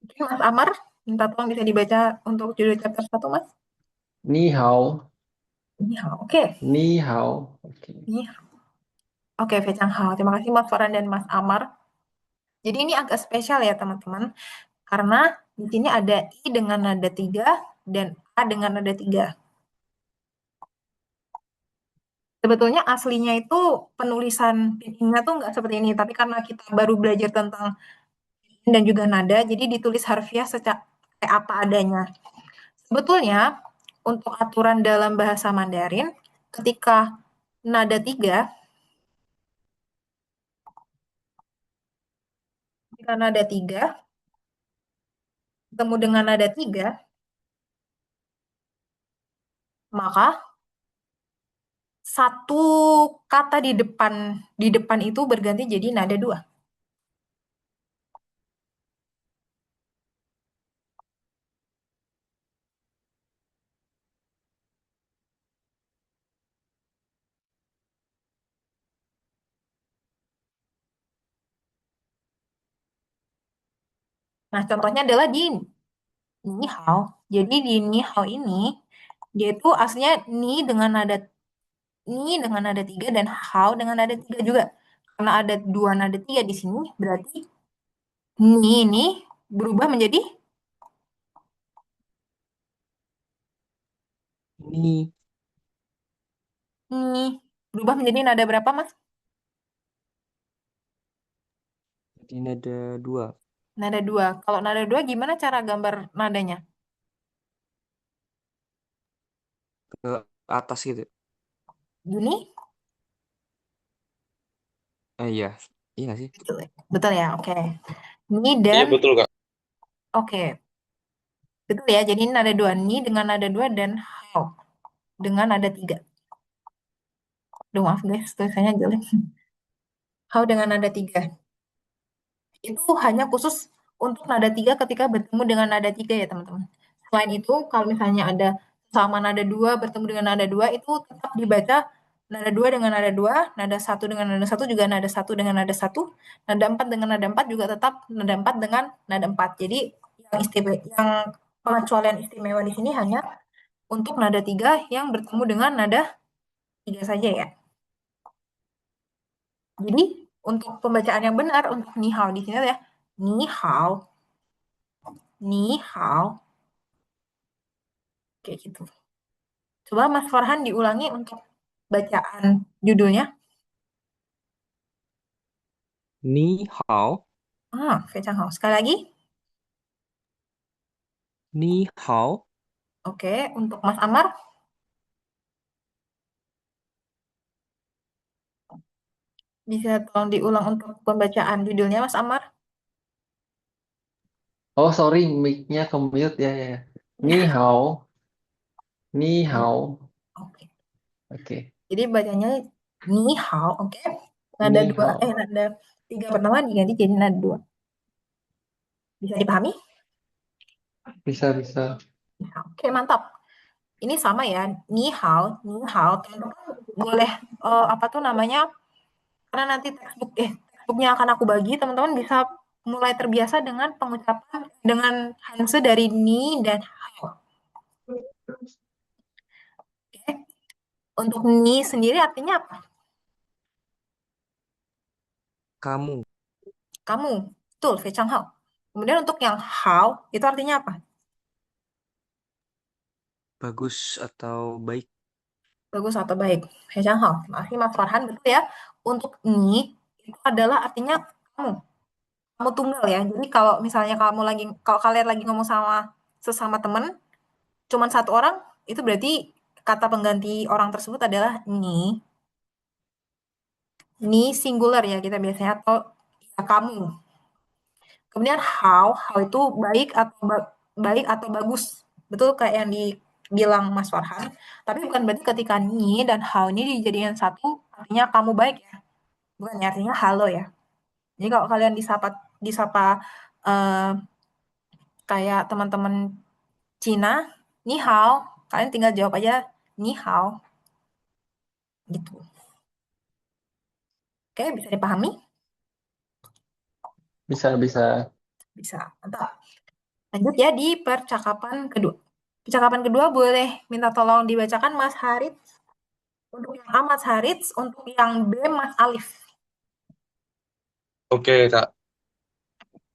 Oke, Mas Amar. Minta tolong bisa dibaca untuk judul chapter satu, Mas. Ni hao, Iya, oke. ni hao. Oke. Iya. Oke, Fecang Hao. Terima kasih Mas Farhan dan Mas Amar. Jadi ini agak spesial ya teman-teman. Karena di sini ada I dengan nada 3 dan A dengan nada 3. Sebetulnya aslinya itu penulisan pinginnya tuh nggak seperti ini, tapi karena kita baru belajar tentang pin dan juga nada, jadi ditulis harfiah secara kayak apa adanya. Sebetulnya untuk aturan dalam bahasa Mandarin, ketika nada 3, ketika nada 3 ketemu dengan nada 3, maka satu kata di depan itu berganti jadi nada 2. Nah, contohnya adalah di ni hao. Jadi di ni hao ini dia itu aslinya ni dengan nada tiga dan hao dengan nada tiga juga. Karena ada dua nada tiga di sini, berarti ni ini berubah menjadi Ini ni. Berubah menjadi nada berapa, Mas? jadi ada dua Nada dua. Kalau nada dua gimana cara gambar nadanya? ke atas gitu. Gini? Iya, iya nggak sih? Betul, betul ya, oke. Ni Iya dan, betul Kak. oke. Betul ya, jadi ini nada dua. Ni dengan nada dua dan hao dengan nada tiga. Duh, maaf guys, tulisannya jelek. Hao dengan nada tiga. Itu hanya khusus untuk nada tiga ketika bertemu dengan nada tiga ya teman-teman. Selain itu, kalau misalnya ada sama nada dua bertemu dengan nada dua, itu tetap dibaca nada dua dengan nada dua, nada satu dengan nada satu juga nada satu dengan nada satu, nada empat dengan nada empat juga tetap nada empat dengan nada empat. Jadi yang pengecualian istimewa di sini hanya untuk nada tiga yang bertemu dengan nada tiga saja ya. Jadi untuk pembacaan yang benar untuk ni hao di sini ya, ni hao, ni hao, kayak gitu. Coba Mas Farhan diulangi untuk bacaan judulnya. Ni hao, Fei Hao. Sekali lagi. ni hao, Oke, untuk Mas Amar bisa tolong diulang untuk pembacaan judulnya Mas Amar. Oh, sorry, mic-nya ke mute ya, ya. Ya. Ni hao, ni Iya. hao. Oke. Oke, Jadi bacanya ni hao, oke. Nada ni dua, hao. nada tiga pertama diganti jadi nada dua. Bisa dipahami? Bisa, bisa. Oke, mantap. Ini sama ya, ni hao. Teman-teman boleh apa tuh namanya? Karena nanti textbooknya akan aku bagi, teman-teman bisa mulai terbiasa dengan pengucapan dengan hanse dari ni dan hao. Oke. Untuk ni sendiri artinya apa? kamu, Kamu. Betul, Fei Chang Hao. Kemudian untuk yang hao itu artinya apa? bagus atau baik. Bagus atau baik. Fei Chang Hao. Masih Mas Farhan betul ya. Untuk ni itu adalah artinya kamu. Kamu tunggal ya. Jadi kalau kalian lagi ngomong sama sesama teman, cuman satu orang, itu berarti kata pengganti orang tersebut adalah ni. Ni singular ya kita biasanya atau ya kamu. Kemudian how itu baik atau bagus. Betul kayak yang dibilang Mas Farhan. Tapi bukan berarti ketika ni dan how ini dijadikan satu artinya kamu baik ya. Bukan ya, artinya halo ya. Jadi kalau kalian disapa disapa eh, kayak teman-teman Cina, ni hao, kalian tinggal jawab aja ni hao gitu. Oke, bisa dipahami? Bisa, bisa. Bisa. Mantap. Lanjut ya di percakapan kedua. Percakapan kedua boleh minta tolong dibacakan Mas Harit. Untuk yang A Mas Harit, untuk yang B Mas Alif. Oke Kak.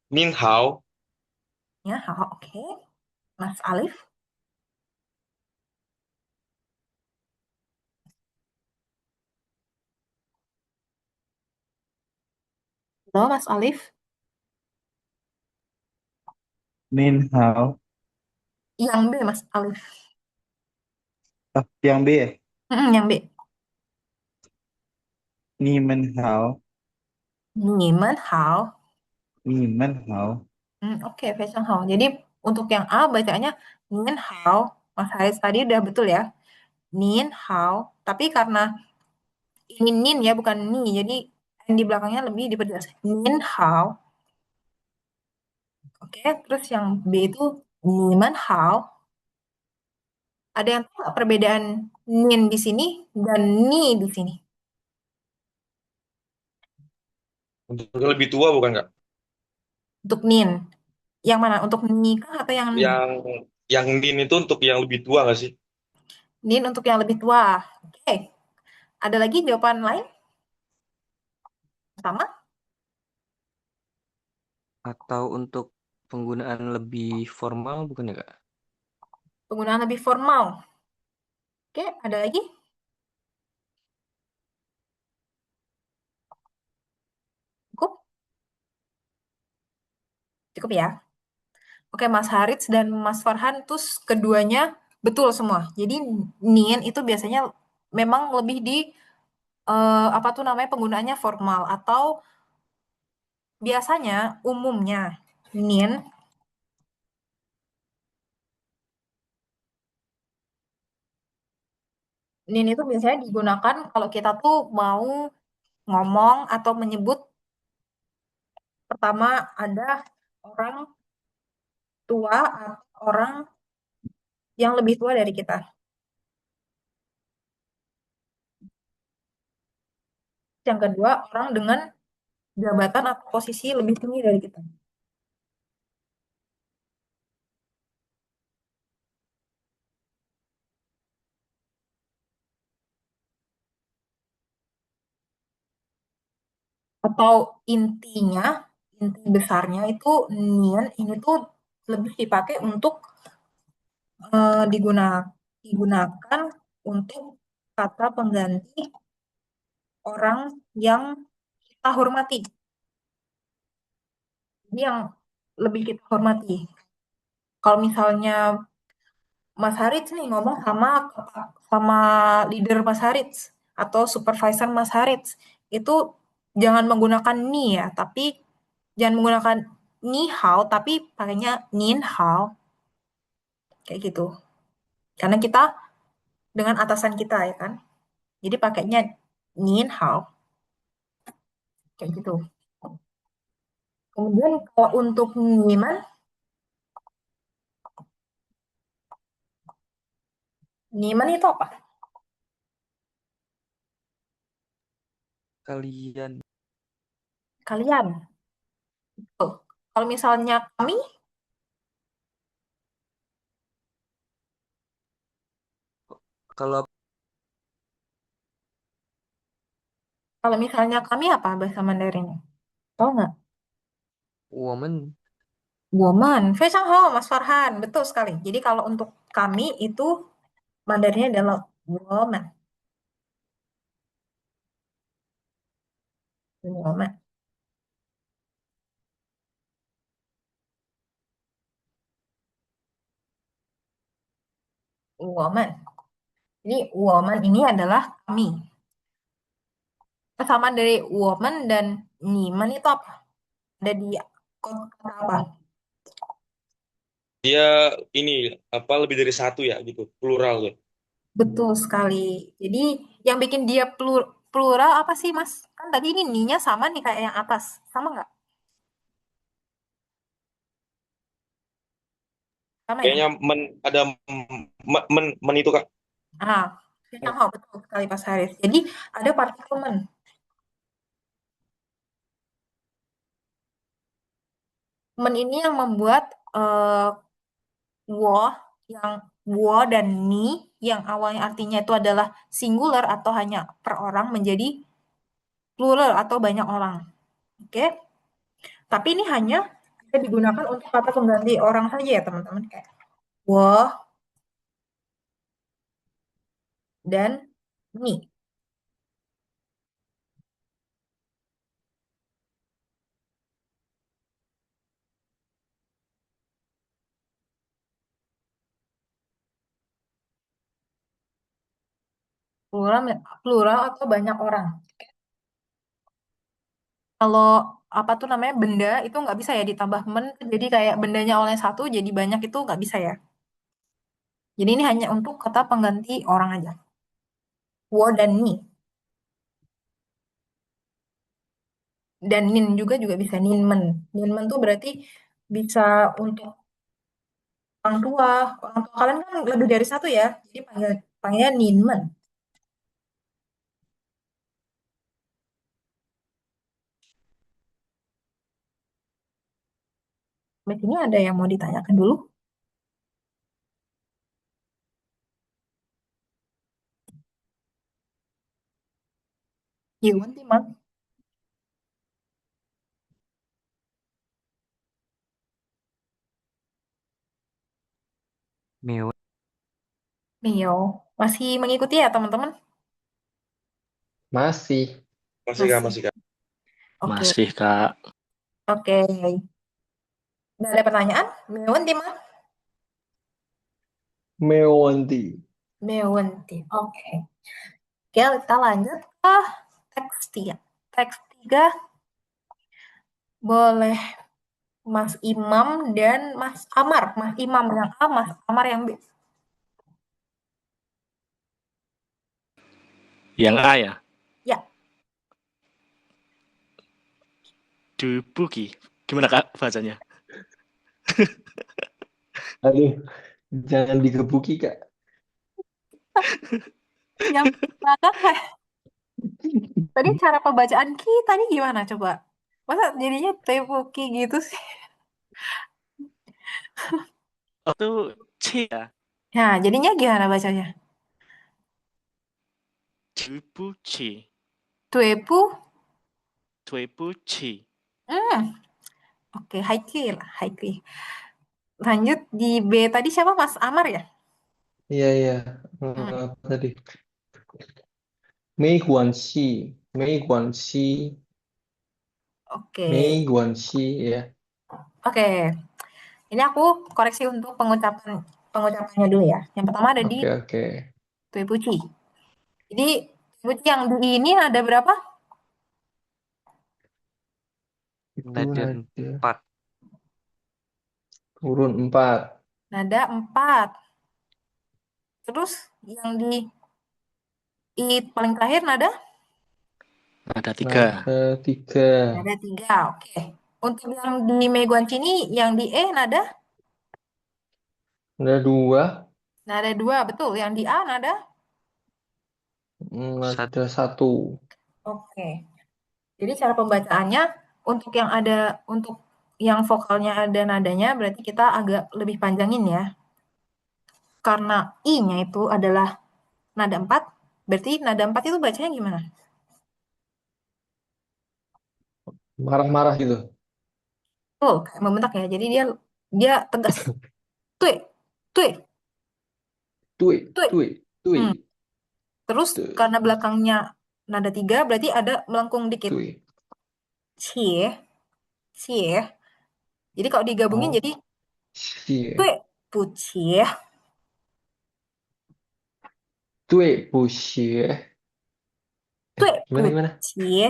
Min hao, Ya, oke. Mas Alif. Halo Mas Alif. Min Hao. Yang B Mas Alif. Yang B ya? Yang B. Ni Men Hao. Nimen Hao. Ni Men Hao. Oke, Fashion Hao. Jadi untuk yang A bacanya Nin Hao. Mas Haris tadi udah betul ya. Nin Hao. Tapi karena ini Nin ya, bukan Ni. Jadi N di belakangnya lebih diperjelas. Nin Hao. Oke, terus yang B itu Niman Hao. Ada yang tahu nggak perbedaan Nin di sini dan Ni di sini? untuk lebih tua bukan Kak? Untuk Nin. Yang mana? Untuk nikah atau yang nin? Yang nin itu untuk yang lebih tua nggak sih? Nin untuk yang lebih tua. Oke. Ada lagi jawaban lain? Sama? Atau untuk penggunaan lebih formal bukan ya, Kak? Penggunaan lebih formal. Oke, ada lagi? Cukup? Cukup ya? Oke, Mas Harits dan Mas Farhan tuh keduanya betul semua. Jadi nin itu biasanya memang lebih di apa tuh namanya penggunaannya formal atau biasanya umumnya nin nin itu biasanya digunakan kalau kita tuh mau ngomong atau menyebut pertama ada orang tua atau orang yang lebih tua dari kita. Yang kedua, orang dengan jabatan atau posisi lebih tinggi dari kita. Atau intinya, inti besarnya itu nian ini tuh lebih dipakai untuk digunakan untuk kata pengganti orang yang kita hormati. Ini yang lebih kita hormati. Kalau misalnya Mas Harits nih ngomong sama sama leader Mas Harits atau supervisor Mas Harits, itu jangan menggunakan ni ya, tapi jangan menggunakan ni hao, tapi pakainya nin hao, kayak gitu. Karena kita dengan atasan kita ya kan, jadi pakainya nin hao, kayak gitu. Kemudian kalau untuk niman, niman itu apa? Kalian. Kalian. Tuh. Kalau misalnya kami, Kalau kalau misalnya kami apa bahasa Mandarinnya? Tahu nggak? woman, Woman, Fei Hao, Mas Farhan, betul sekali. Jadi kalau untuk kami itu Mandarinnya adalah woman, woman, woman. Jadi woman ini adalah kami. Kesamaan dari woman dan niman itu apa? Ada di kata apa? Dia ini apa lebih dari satu ya gitu, plural ya. Betul sekali. Jadi yang bikin dia plural apa sih, Mas? Kan tadi ini ninya sama nih kayak yang atas. Sama nggak? Sama ya? Kayaknya ada men itu Kak. Ah, Fei betul sekali Mas Haris. Jadi ada partikel men. Men ini yang membuat wo yang wo dan ni yang awalnya artinya itu adalah singular atau hanya per orang menjadi plural atau banyak orang. Oke? Tapi ini hanya bisa digunakan untuk kata pengganti orang saja ya, teman-teman. Kayak wo dan ni. Plural, plural atau banyak orang. Kalau apa tuh namanya benda itu nggak bisa ya ditambah men, jadi kayak bendanya oleh satu jadi banyak itu nggak bisa ya. Jadi ini hanya untuk kata pengganti orang aja. Wo dan ni. Dan nin juga bisa ninmen. Ninmen tuh berarti bisa untuk orang tua. Orang tua kalian kan lebih dari satu ya. Jadi panggilnya ninmen. Sampai sini ada yang mau ditanyakan dulu? Iwan, Timang. Mio. Mio. Masih mengikuti ya, teman-teman? Masih. Masih Kak, Masih. masih Kak. Oke. Masih, Kak. Oke. Udah ada pertanyaan? Mewan, Timang? Mewanti. Mewanti. Oke. Oke, kita lanjut ke teks 3. Teks 3 boleh Mas Imam dan Mas Amar. Mas Imam yang A, Mas Amar yang B. Yang A ya, Ya, Dubuki. Gimana Kak bacanya? Aduh, jangan digebuki, Kak. yang belakang tadi cara pembacaan kita nih gimana coba? Masa jadinya tepuki gitu sih? Oh, itu C ya, Nah, jadinya gimana bacanya? Dubuki. Tuepu? Dubuki. Hmm, oke, Haiki lah, Haiki. Lanjut di B tadi siapa Mas Amar ya? Iya, iya. Hmm, Apa tadi? Mei Guanxi. Mei Guanxi. oke. Mei Guanxi, ya. Oke. Ini aku koreksi untuk pengucapannya dulu ya. Yang pertama ada di Oke, oke. Tuepuchi. Jadi Tuepuchi yang di ini ada berapa? Itu Nada nada 4. turun 4. Nada 4. Terus yang di I paling terakhir nada? Ada 3. Nada 3. Nada 3. Oke. Untuk yang di Meguanci ini, yang di E nada? Nada 2. Nada 2, betul. Yang di A nada? Nada 1. Oke. Jadi cara pembacaannya untuk yang ada, untuk yang vokalnya ada nadanya, berarti kita agak lebih panjangin ya. Karena I-nya itu adalah nada 4, berarti nada 4 itu bacanya gimana? Marah-marah gitu. Oh, kayak membentak ya. Jadi dia dia tegas. Tue, tue, Tui, tue. tui, tui, Hmm. Terus karena belakangnya nada 3, berarti ada melengkung dikit. tui. Cie, cie. Jadi kalau digabungin Oh, jadi xie. tue, pucie, Tui, bu xie. tue, Gimana, gimana? pucie,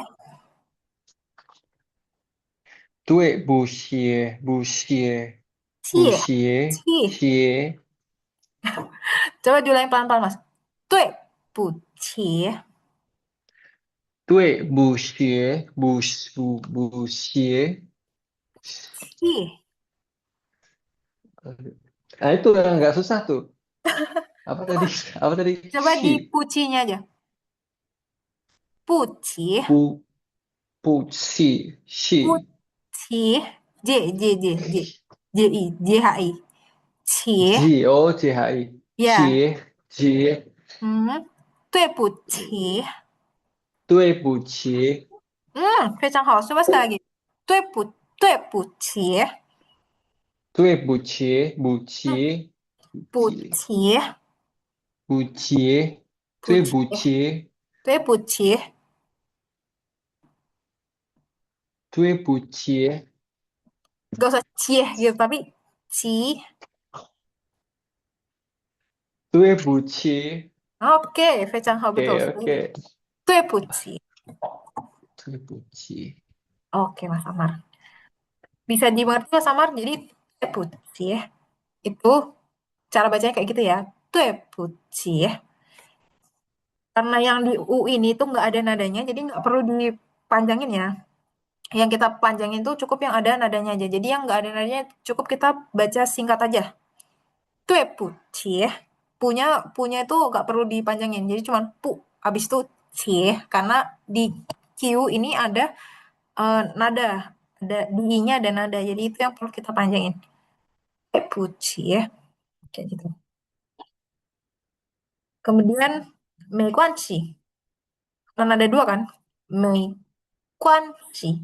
Tui, bu xie, bu xie, bu cie, xie, cie. xie. Coba diulangi pelan-pelan, Mas. Tue, pucie, Tui, bu xie, bu xie. cie. Nah, itu yang nggak susah tuh. Apa tadi? Coba, Apa tadi? coba Xi, di pucinya aja. Pucie, bu, bu, xi, xi. pucie, j, j, j, j, j, i, j, h, i. Cie, Ji, oh, JHI. ya. Jie, jie. 对不起。对不起，非常好，coba sekali lagi. 对不起，对不起，不起，不起，不起，不起，对不起，对不起，对不起，gak usah cie gitu, tapi ci. 对不起。Oke, 非常好 betul. Oke, oke. 对不起。对不起。Oke, Mas Amar. Bisa dimengerti Mas Amar, jadi 对不起 itu cara bacanya kayak gitu ya. 对不起. Karena yang di U ini tuh nggak ada nadanya, jadi nggak perlu dipanjangin ya. Yang kita panjangin tuh cukup yang ada nadanya aja. Jadi yang nggak ada nadanya cukup kita baca singkat aja. 对不起. Punya punya itu nggak perlu dipanjangin. Jadi cuma pu. Habis itu cie. Karena di Q ini ada nada. di i-nya ada nada. Jadi itu yang perlu kita panjangin. Puci ya. Kayak gitu. Kemudian mei guanxi. Kan ada dua kan? Mei guanxi.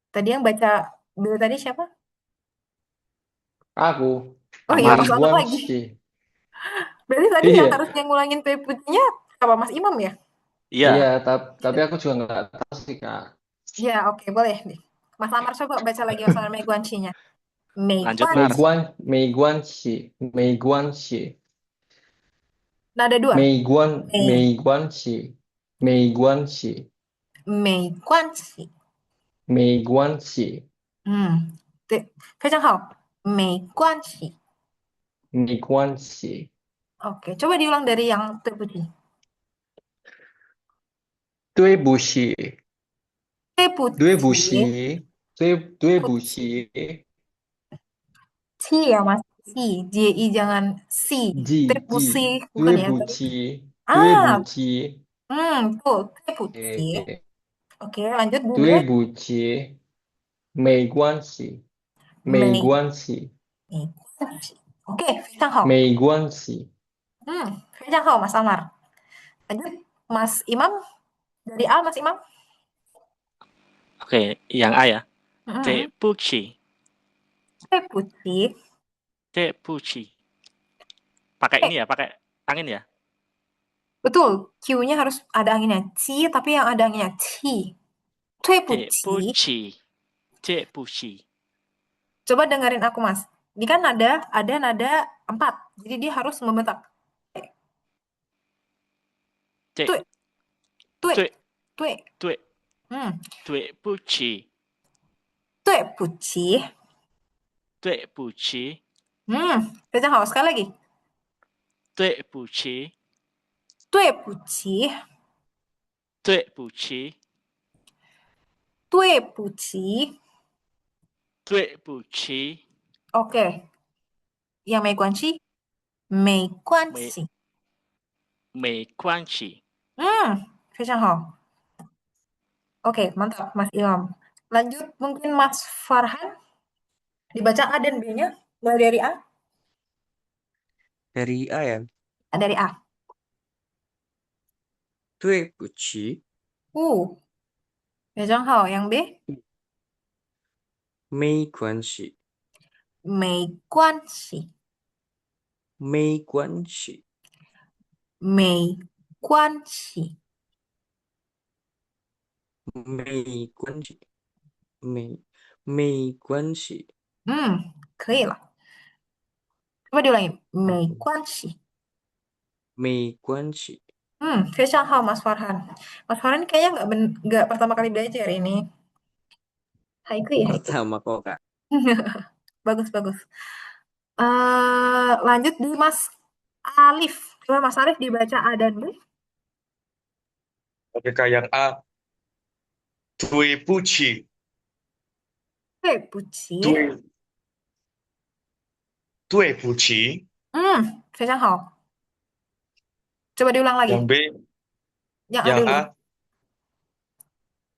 Tadi yang baca dulu tadi siapa? Aku. Oh iya, Amar. Mas Mei Amar lagi. Guanxi. Berarti tadi yang Iya. harusnya ngulangin kue putihnya apa Mas Imam ya? Iya. Iya, tapi aku juga nggak tahu sih, Kak. Ya, oke, boleh nih. Mas Amar coba baca lagi masalah mei guanxi-nya. Mei Lanjut, guan, Mar. Mei Guanxi. nada dua. Mei, Mei Guanxi. Mei Guanxi. mei guanxi. Mei Guanxi. 对，非常好。没关系。没关系。Oke, coba diulang dari yang terpuji. 对不起，对不对不起，起，对不不起，起，ci ya Mas, ci, ji jangan si. 对不起 bukan 对 ya? 不起，对 Ah, 不起，tuh, 对不起. 诶，Oke, lanjut对 Bunda. 不起，没关系，没没关系，没关系. Oke, 非常好. 没关系。非常好, Mas Amar. Lanjut, Mas Imam. Dari A, Mas Imam. Oke, yang A ya. Hmm, Tepuchi. 对不起. Tepuchi. Pakai Eh, ini ya, pakai angin ya. betul. Q-nya harus ada anginnya. Ci, tapi yang ada anginnya. Ci. 对不起. Tepuchi. Tepuchi. Coba dengerin aku, Mas. Ini kan ada nada 4. Jadi dia harus membentak. Te, Tue, tue, tue, tue. tue, Hmm. tepuchi. Tue puci. Tepuchi.非常好. Sekali lagi. Tepuchi. Tue puci. Tepuchi. Tue puci. Tepuchi. Oke. Yang mei guanxi. Mei Me, guanxi. meikuanshi. 非常好. Oke, mantap Mas Ilham. Lanjut mungkin Mas Farhan. Dibaca A dan B-nya. Mulai dari A. Dari A ya. Dari A. 对不起，非常好. Yang B. 没关系，没关系。没关系，没关系. 没关系，没关系。可以了. Coba diulangin. 没 Oke. 关系. 没关系， 非常好, Mas Farhan. Mas Farhan kayaknya nggak pertama kali belajar ini. Haiku ya, haiku. pertama kok Kak. Bagus, bagus. Lanjut di Mas Alif. Coba Mas Alif dibaca A dan B. Oke, Kak, yang A. Tuipuchi. Puci. Tuipuchi. 非常好. Coba diulang lagi. Yang B. Yang A Yang dulu. A.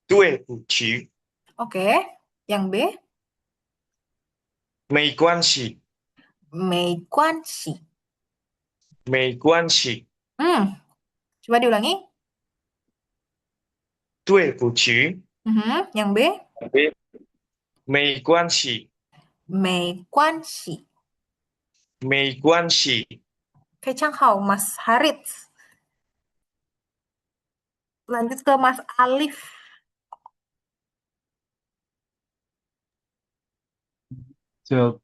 Tuipuchi. Oke. Yang B. 没关系，没关系. 没关系， Coba diulangi. 对不起， Yang B. 没关系，没关系. 没关系。 非常好, Mas Harits. Lanjut ke Mas Alif.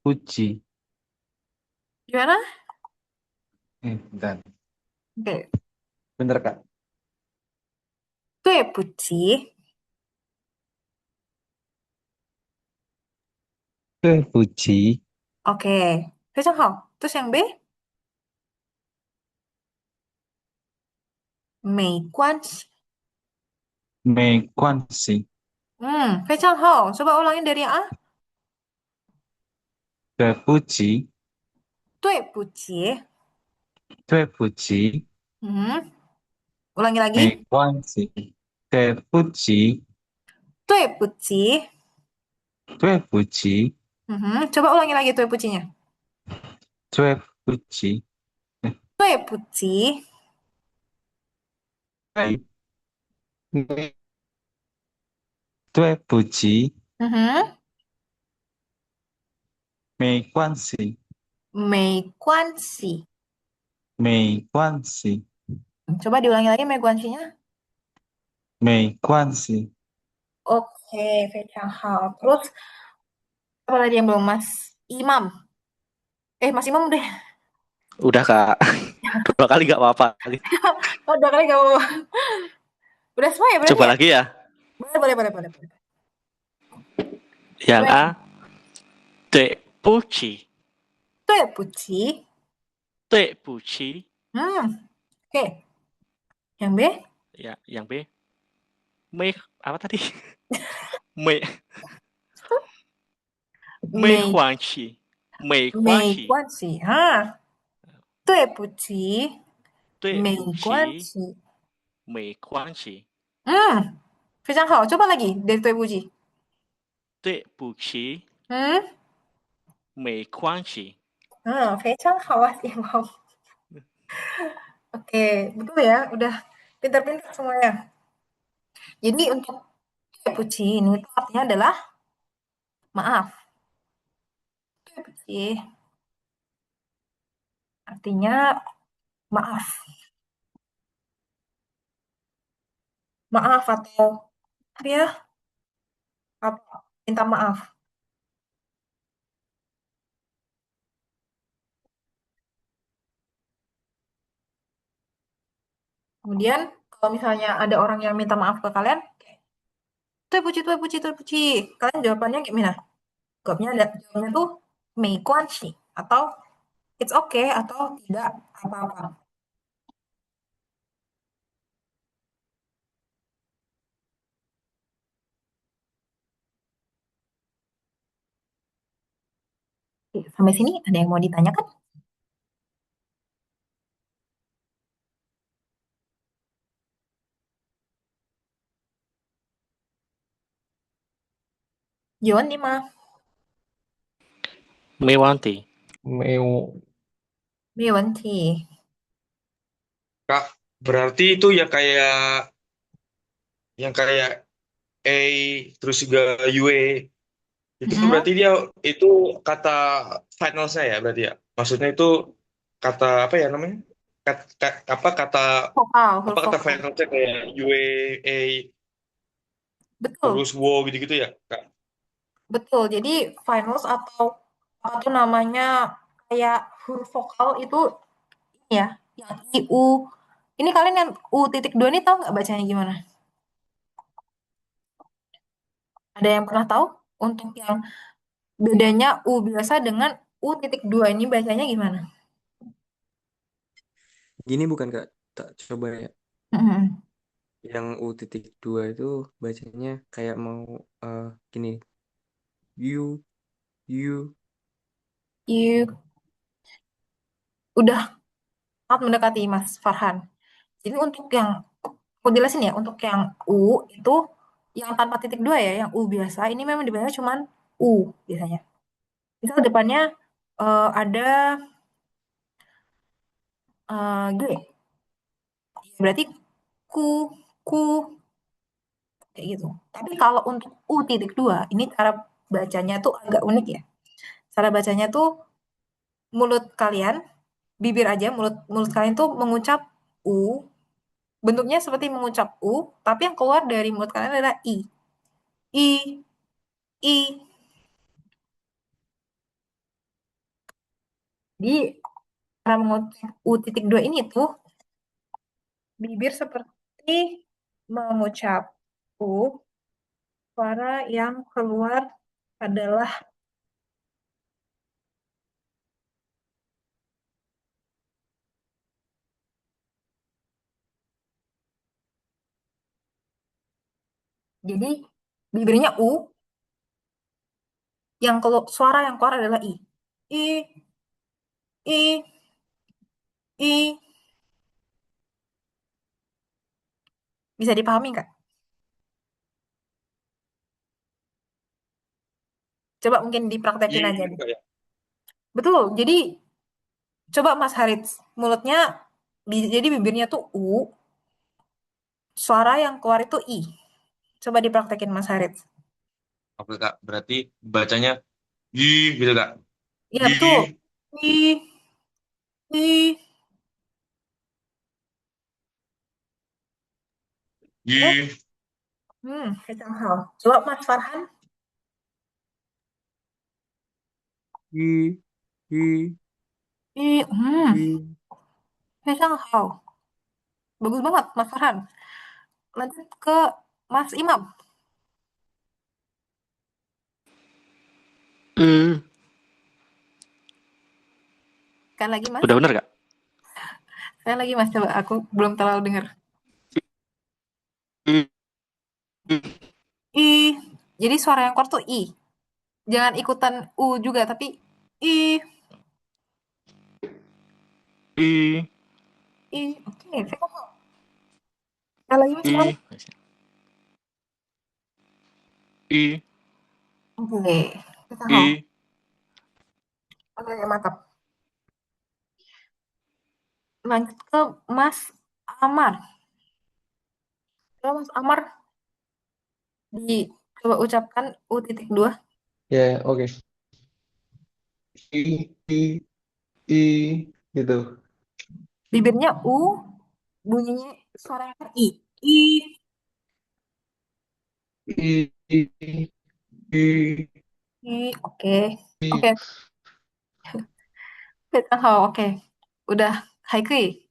Puji. Gimana? Bentar. Oke. Bentar, Kak. 对不起. Puji. Oke. 非常好. Terus yang B? 没关系. 没关系。非常好. Coba ulangin dari yang A. 对不起。对不起. 对不起。Hmm. Ulangi lagi. 没关系。对不起。对不起. 对不起， Coba ulangi lagi 对不起-nya. 对不起，对不起. 对对不起，没关系，没关系. 没关系， Coba diulangi lagi 没关系-nya. 没关系， Oke, 非常好. Terus apa lagi yang belum Mas Imam? Mas Imam udah. Udah Kak, 2 kali nggak apa-apa. Oh, udah kali gak apa-apa. Udah semua ya berarti Coba ya? lagi ya. Boleh. Yang Coba A, yang 对不起，对不起. 对不起。 Oke. Yang B? Ya, yang B, apa tadi? 没没没关系，没关没系，关系. 对不起，没对不起，关系. 没关系， 非常好. Coba lagi dari 对不起.对不起，嗯没关系。非常好Mas Imam. Oke, betul ya. Udah pintar-pintar semuanya. Jadi untuk 对不起 ini itu artinya adalah maaf. 对不起 artinya maaf. Maaf atau dia apa? Minta maaf. Kemudian kalau misalnya ada orang yang minta maaf ke kalian, 对不起,对不起,对不起. Kalian jawabannya gimana? Jawabnya tuh 没关系 atau it's okay atau tidak apa-apa. Sampai sini ada yang mau ditanyakan? Yuan 5. 没问题， Meu. 没有问题. Kak, berarti itu ya kayak yang kayak A terus juga UE itu tuh berarti dia itu kata final saya berarti ya. Maksudnya itu kata apa ya namanya? Apa kata Vokal, apa huruf kata vokal. final saya kayak UE, A Betul, terus wo gitu-gitu ya, Kak. betul. Jadi finals atau apa tuh namanya kayak huruf vokal itu ini ya, yang I, U. Ini kalian yang U.2 ini tahu nggak bacanya gimana? Ada yang pernah tahu? Untuk yang bedanya U biasa dengan U.2 ini bacanya gimana? Gini bukan Kak? Tak coba ya. Mm-mm. Yang U.2 itu bacanya kayak mau gini. You. You udah sangat mendekati Mas Farhan. Jadi untuk yang aku jelasin ya, untuk yang U itu yang tanpa titik dua ya, yang U biasa ini memang dibacanya cuman U biasanya. Misal depannya ada G, berarti ku, ku, kayak gitu. Tapi kalau untuk U.2, ini cara bacanya tuh agak unik ya. Cara bacanya tuh mulut kalian, bibir aja, mulut mulut kalian tuh mengucap U, bentuknya seperti mengucap U, tapi yang keluar dari mulut kalian adalah I. I, I. Jadi cara mengucap U.2 ini tuh bibir seperti mengucap U, suara yang keluar adalah jadi bibirnya U, yang suara yang keluar adalah I. I, I, I. Bisa dipahami nggak? Coba mungkin dipraktekin aja gitu deh. Kak, ya. Betul. Jadi coba Mas Harits, mulutnya jadi bibirnya tuh U, suara yang keluar itu I. Coba dipraktekin Mas Harits. Oke Kak, berarti bacanya gih gitu Kak. Iya Gih, betul. I, I. Oke. gih, Kacang hal. Coba Mas Farhan. I, I, I, I, kacang hal. Bagus banget Mas Farhan. Lanjut ke Mas Imam. Hmm, Sekali lagi Mas. udah bener Kak? Sekali lagi Mas, coba aku belum terlalu dengar. I, I. Jadi suara yang keluar tuh I. Jangan ikutan U juga, tapi I. I, I. Oke, kacang hal. Sekali lagi Mas Imam. I, I, Oke, kacang hal. I. Oke, mantap. Lanjut ke Mas Amar. Coba Mas Amar coba ucapkan U titik dua. Ya, oke. I, I, I, gitu. Bibirnya U, bunyinya suaranya I. I. I, I, I, I. Oke. I. Oke. Oh, oke. Udah Haikui.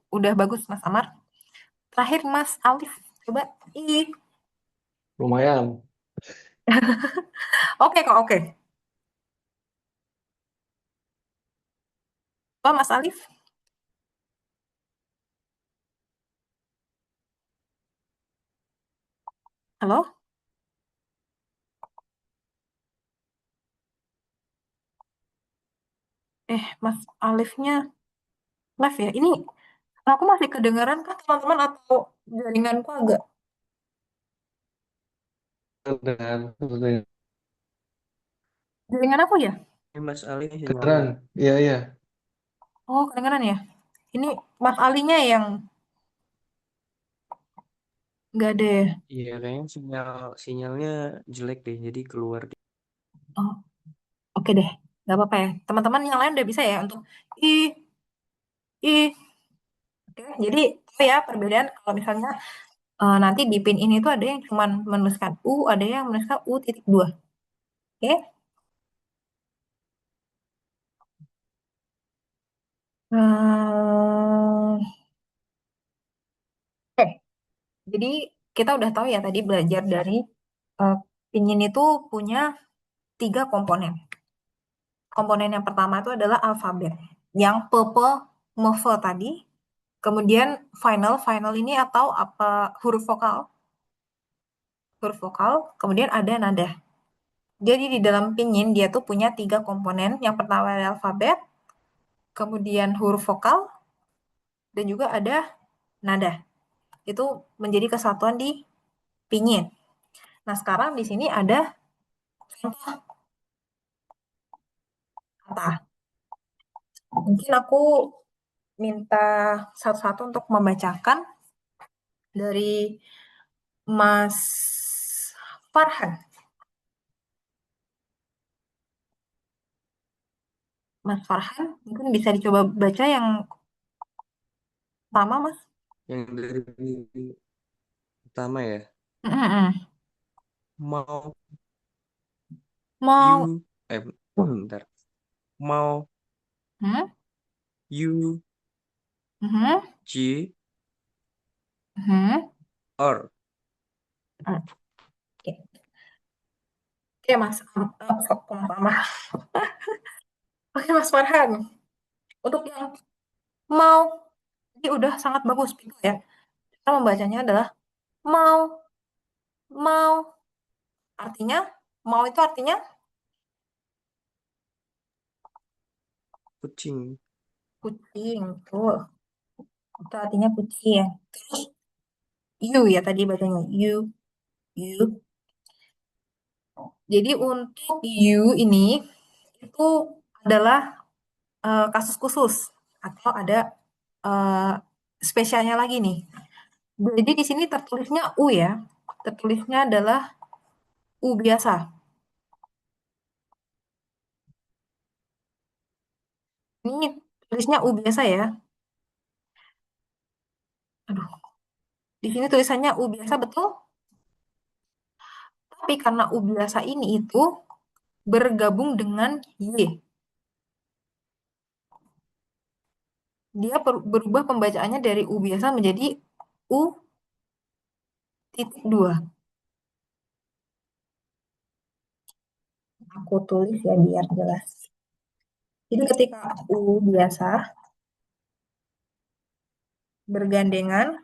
Udah bagus Mas Amar. Terakhir Mas Alif. Coba I. Lumayan. Oke kok, oke. Coba Mas Alif. Halo? Mas Alifnya live ya. Ini aku masih kedengeran kah teman-teman atau jaringanku agak Dan jaringan aku ya? Mas Ali keren. sinyalnya. Iya, iya. Oh, kedengeran ya. Ini Mas Alinya yang nggak ada ya. Iya, kayaknya sinyalnya jelek deh, jadi keluar. Oh, oke deh. Nggak apa-apa ya. Teman-teman yang lain udah bisa ya untuk i i. Oke, jadi itu ya perbedaan kalau misalnya nanti di pin ini tuh ada yang cuma menuliskan U, ada yang menuliskan U titik dua. Oke. Hmm, oke. Jadi kita udah tahu ya tadi belajar dari uh, pinyin itu punya tiga komponen. Komponen yang pertama itu adalah alfabet. Yang pepe, meve tadi. Kemudian final, final ini atau apa huruf vokal, huruf vokal. Kemudian ada nada. Jadi di dalam pinyin dia tuh punya tiga komponen. Yang pertama adalah alfabet, kemudian huruf vokal, dan juga ada nada. Itu menjadi kesatuan di pinyin. Nah sekarang di sini ada contoh kata. Mungkin aku minta satu-satu untuk membacakan dari Mas Farhan. Mas Farhan, mungkin bisa dicoba baca yang pertama, Mas. Yang dari pertama ya, Mm-mm. mau Mau, you, bentar, mau hmm? you, Mhm. G, Mhm. or. Oke, oke, Mas. Mas. Oke, Mas Farhan. Untuk yang mau, ini udah sangat bagus gitu ya. Kita membacanya adalah mau, mau. Artinya, mau itu artinya Kucing. kucing. Tuh, itu artinya kucing. Terus, you ya tadi bacanya. You. Jadi untuk U ini itu adalah kasus khusus atau ada spesialnya lagi nih. Jadi di sini tertulisnya U ya. Tertulisnya adalah U biasa. Ini tulisnya U biasa ya. Aduh, di sini tulisannya U biasa betul? Tapi karena U biasa ini itu bergabung dengan Y. Dia berubah pembacaannya dari U biasa menjadi U titik 2. Aku tulis ya biar jelas. Jadi ketika U biasa bergandengan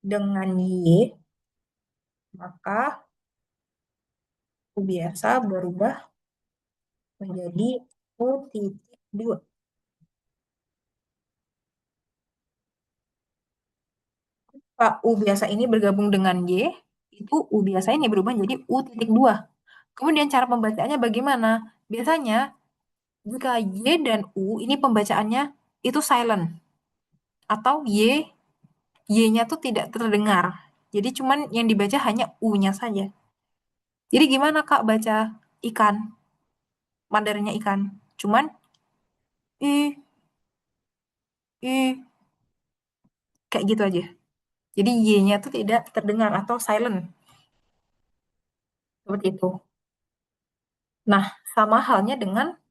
dengan Y, maka U biasa berubah menjadi U titik 2. Pak U biasa ini bergabung dengan Y, itu U biasa ini berubah menjadi U titik 2. Kemudian cara pembacaannya bagaimana? Biasanya jika Y dan U ini pembacaannya itu silent atau Y-nya tuh tidak terdengar. Jadi cuman yang dibaca hanya U-nya saja. Jadi gimana Kak baca ikan? Mandarinnya ikan. Cuman I, I, kayak gitu aja. Jadi Y-nya tuh tidak terdengar atau silent. Seperti itu. Nah, sama halnya dengan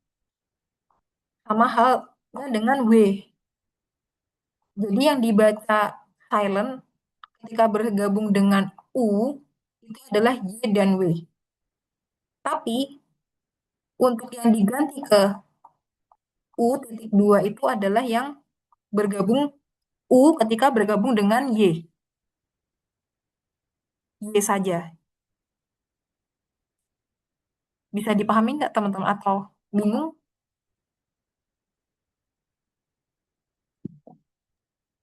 W. Jadi yang dibaca silent ketika bergabung dengan U itu adalah Y dan W. Tapi untuk yang diganti ke U titik 2 itu adalah yang bergabung U ketika bergabung dengan Y. Y saja. Bisa dipahami nggak teman-teman atau bingung?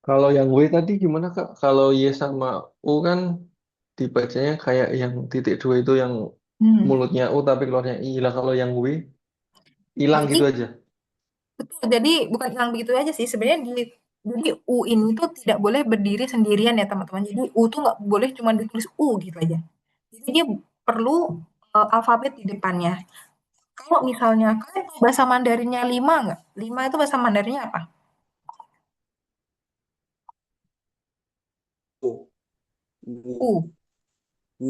Kalau yang W tadi gimana Kak? Kalau Y sama U kan dibacanya kayak yang titik 2 itu yang mulutnya U tapi keluarnya I. Lah kalau yang W hilang Jadi gitu aja. betul. Jadi bukan hilang begitu aja sih. Sebenarnya jadi U ini tuh tidak boleh berdiri sendirian ya teman-teman. Jadi U tuh nggak boleh cuma ditulis U gitu aja. Jadi dia perlu alfabet di depannya. Kalau misalnya kalian tahu bahasa Mandarinnya 5 nggak? 5 itu bahasa Mandarinnya apa? U. U. U.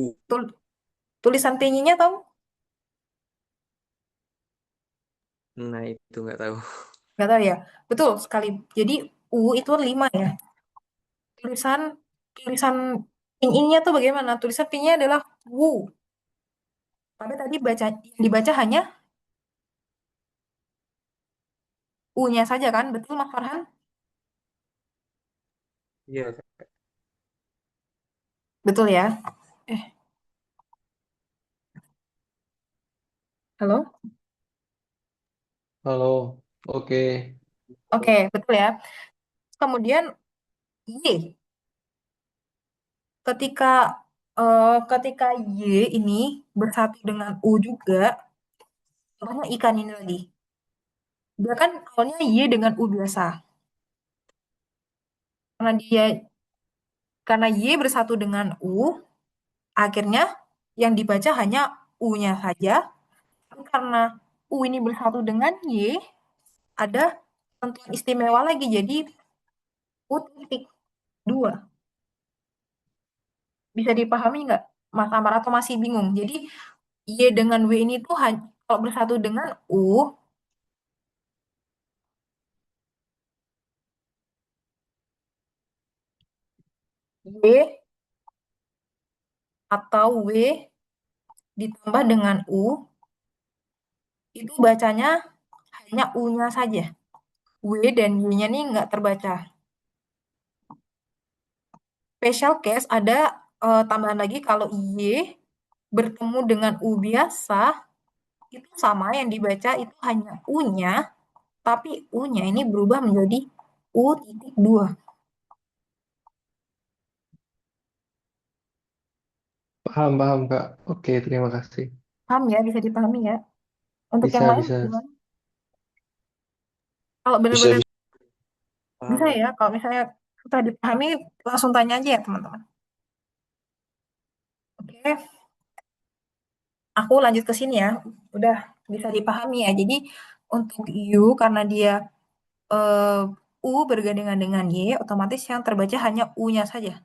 Tulisan T-nya tahu? Nah, itu nggak tahu. Nggak tahu ya? Betul sekali. Jadi U itu 5 ya. Tulisan tulisan pinyin-nya tuh bagaimana? Tulisan pinyin adalah Wu. Tapi tadi dibaca hanya U-nya saja kan? Betul Mas Farhan? Iya. Betul ya? Eh, halo? Halo, oke. Oke, betul ya. Kemudian Y. Ketika ketika Y ini bersatu dengan U juga, contohnya ikan ini lagi. Dia kan awalnya Y dengan U biasa. Karena Y bersatu dengan U, akhirnya yang dibaca hanya U-nya saja. Tapi karena U ini bersatu dengan Y, ada ketentuan istimewa lagi. Jadi U titik 2. Bisa dipahami nggak, Mas Amar, atau masih bingung? Jadi Y dengan W ini tuh kalau bersatu dengan U, Y atau W ditambah dengan U, itu bacanya hanya U-nya saja. W dan Y-nya nih nggak terbaca. Special case ada tambahan lagi kalau Y bertemu dengan U biasa, itu sama yang dibaca itu hanya U-nya, tapi U-nya ini berubah menjadi U titik 2. Paham, paham, Kak. Oke, terima kasih. Paham ya, bisa dipahami ya. Untuk Bisa, yang lain bisa. gimana? Kalau Bisa, benar-benar bisa. bisa Paham. ya, kalau misalnya sudah dipahami, langsung tanya aja ya teman-teman. Oke, aku lanjut ke sini ya. Udah bisa dipahami ya. Jadi untuk you karena dia eh, U bergandengan dengan Y, otomatis yang terbaca hanya U-nya saja.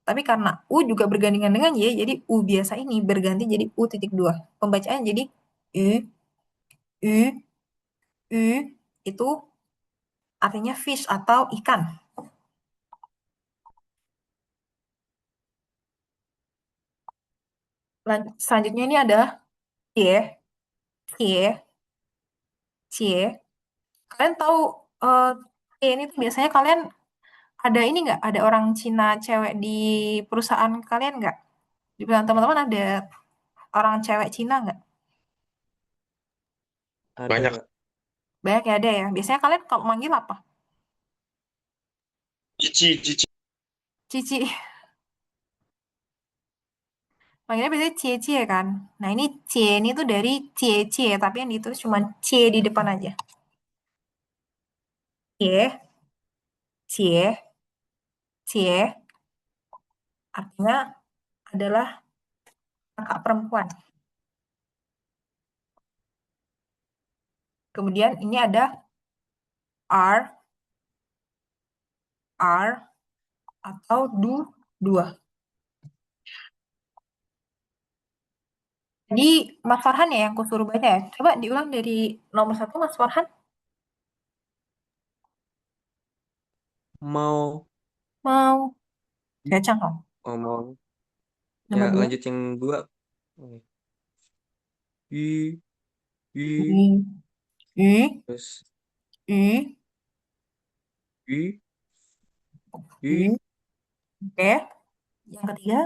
Tapi karena U juga bergandengan dengan Y, jadi U biasa ini berganti jadi U titik dua. Pembacaan jadi U, U, U, itu artinya fish atau ikan. Selanjutnya ini ada cie, cie, cie. Kalian tahu eh, cie ini tuh biasanya kalian ada ini nggak? Ada orang Cina cewek di perusahaan kalian nggak? Di perusahaan teman-teman ada orang cewek Cina nggak? Ada, Banyak. Kak. Banyak ya ada ya. Biasanya kalian kalau manggil apa? Cici, cici. Cici. Manggilnya biasanya cie-cie kan. Nah ini cie ini tuh dari cie-cie, tapi yang ditulis cuma cie di depan aja. Cie, cie, cie, artinya adalah kakak perempuan. Kemudian ini ada R, R, atau dua. Jadi Mas Farhan ya yang kusuruh baca ya. Coba diulang dari nomor satu Mas Farhan. Mau Mau. Saya canggung. ngomong. Ya, Nomor dua. lanjut yang dua. I, I, I, I, terus I, I, I. I, Oke. Yang ketiga,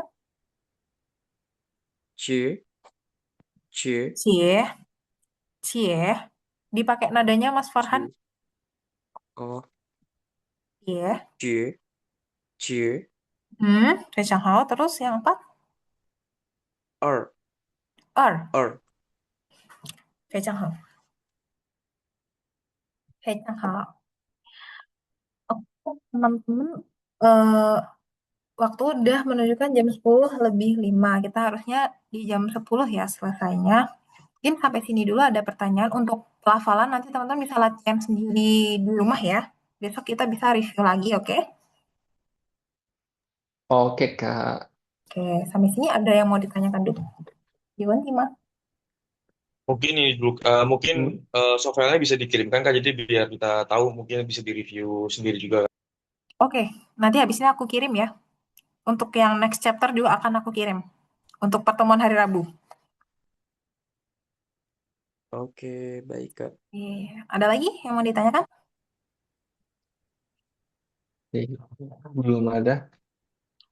C, C, cie, cie. Dipakai nadanya Mas Farhan. C, O, Cie. C, C, Saya canggung. Terus yang empat, R, R. R. Saya canggung. Saya canggung. Oke, teman-teman. eh Waktu udah menunjukkan jam 10 lebih 5. Kita harusnya di jam 10 ya selesainya. Mungkin sampai sini dulu ada pertanyaan untuk pelafalan. Nanti teman-teman bisa latihan sendiri di rumah ya. Besok kita bisa review lagi, oke? Oke, Kak. Oke, sampai sini ada yang mau ditanyakan dulu. Iwan, Tima. Mungkin ini dulu, mungkin software-nya bisa dikirimkan Kak, jadi biar kita tahu mungkin bisa direview sendiri juga. Oke, nanti habis ini aku kirim ya. Untuk yang next chapter juga akan aku kirim. Untuk pertemuan hari Rabu. Oke, baik, Kak. Oke, ada lagi yang mau ditanyakan? Belum ada.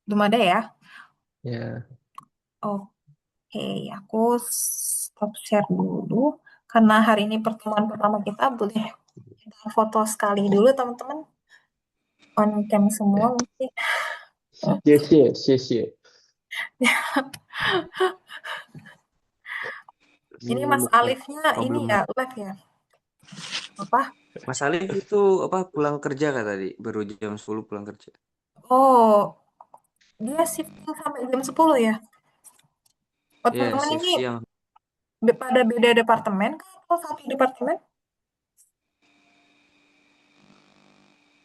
Belum ada ya? Ya. Oke, aku stop share dulu. Karena hari ini pertemuan pertama kita, boleh kita foto sekali dulu teman-teman. On cam semua Ya. mungkin. 谢谢，谢谢。 Ini Ini Mas mukbang. Alifnya Oh, ini belum. ya live ya. Apa? Mas Alif itu apa pulang kerja Kak tadi? Baru jam 10 pulang kerja. Oh, dia shifting sampai jam 10 ya. Oh, Ya, teman-teman shift ini siang. pada beda departemen kah? Atau satu departemen?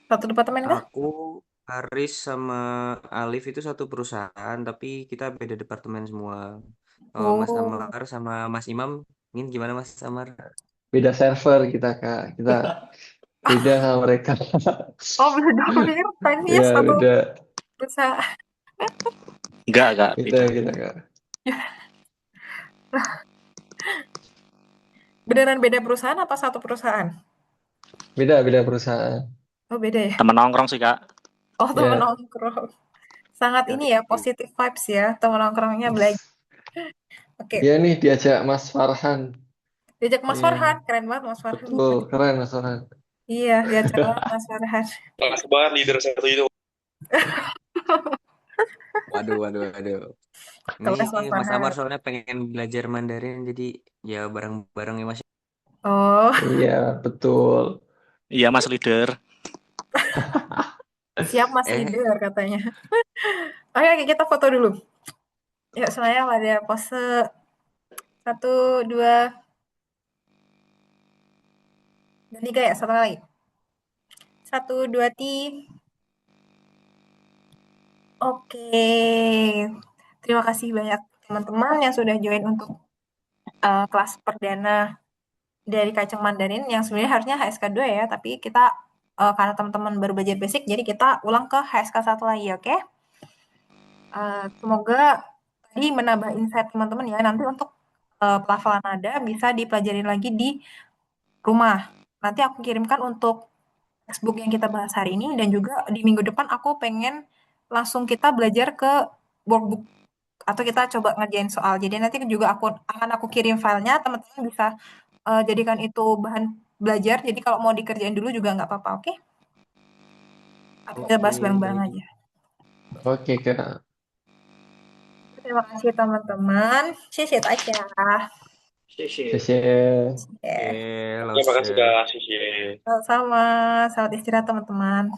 Satu departemen kah? Aku, Haris sama Alif itu satu perusahaan, tapi kita beda departemen semua. Kalau Mas Oh, Amar sama Mas Imam, ini gimana Mas Amar? Beda server kita, Kak. Kita beda sama mereka. oh beda mirip ini ya Ya, satu beda. perusahaan. Enggak, Beda beda. kita, Kak. Beneran beda perusahaan apa satu perusahaan? Beda, beda perusahaan. Oh beda ya. Teman nongkrong sih, Kak. Oh teman Ya. nongkrong. Sangat Ya, ini ya positive vibes ya teman nongkrongnya belajar. Oke, Ya nih diajak Mas Farhan. diajak Mas Iya, Farhan, keren banget Mas Farhan. betul. Keren Mas Farhan. Iya, diajak banget Mas Farhan. Kelas banget leader satu itu. Waduh, waduh, waduh. Ini Kelas Mas Mas Amar Farhan. soalnya pengen belajar Mandarin, jadi ya bareng-bareng ya Mas. Oh, Iya, betul. Iya, Mas Leader. siap Mas Eh, Leader katanya. Oke, kita foto dulu. Yuk, semuanya pada pose. 1, 2, dan 3 ya, satu lagi. 1, 2, 3. Oke. Terima kasih banyak teman-teman yang sudah join untuk kelas perdana dari Kacang Mandarin yang sebenarnya harusnya HSK 2 ya, tapi kita karena teman-teman baru belajar basic, jadi kita ulang ke HSK 1 lagi, oke? Semoga tadi menambah insight teman-teman ya, nanti untuk pelafalan nada bisa dipelajarin lagi di rumah. Nanti aku kirimkan untuk textbook yang kita bahas hari ini, dan juga di minggu depan aku pengen langsung kita belajar ke workbook atau kita coba ngerjain soal. Jadi nanti juga akan aku kirim filenya, teman-teman bisa jadikan itu bahan belajar. Jadi kalau mau dikerjain dulu juga nggak apa-apa, oke? Atau kita bahas oke, bareng-bareng baik. aja. Oke, Kak. Terima kasih teman-teman. 谢谢大家。谢谢。谢谢。Ya, Oke, Oke, makasih Lause. Kak. Sisi. sama-sama. Selamat istirahat teman-teman.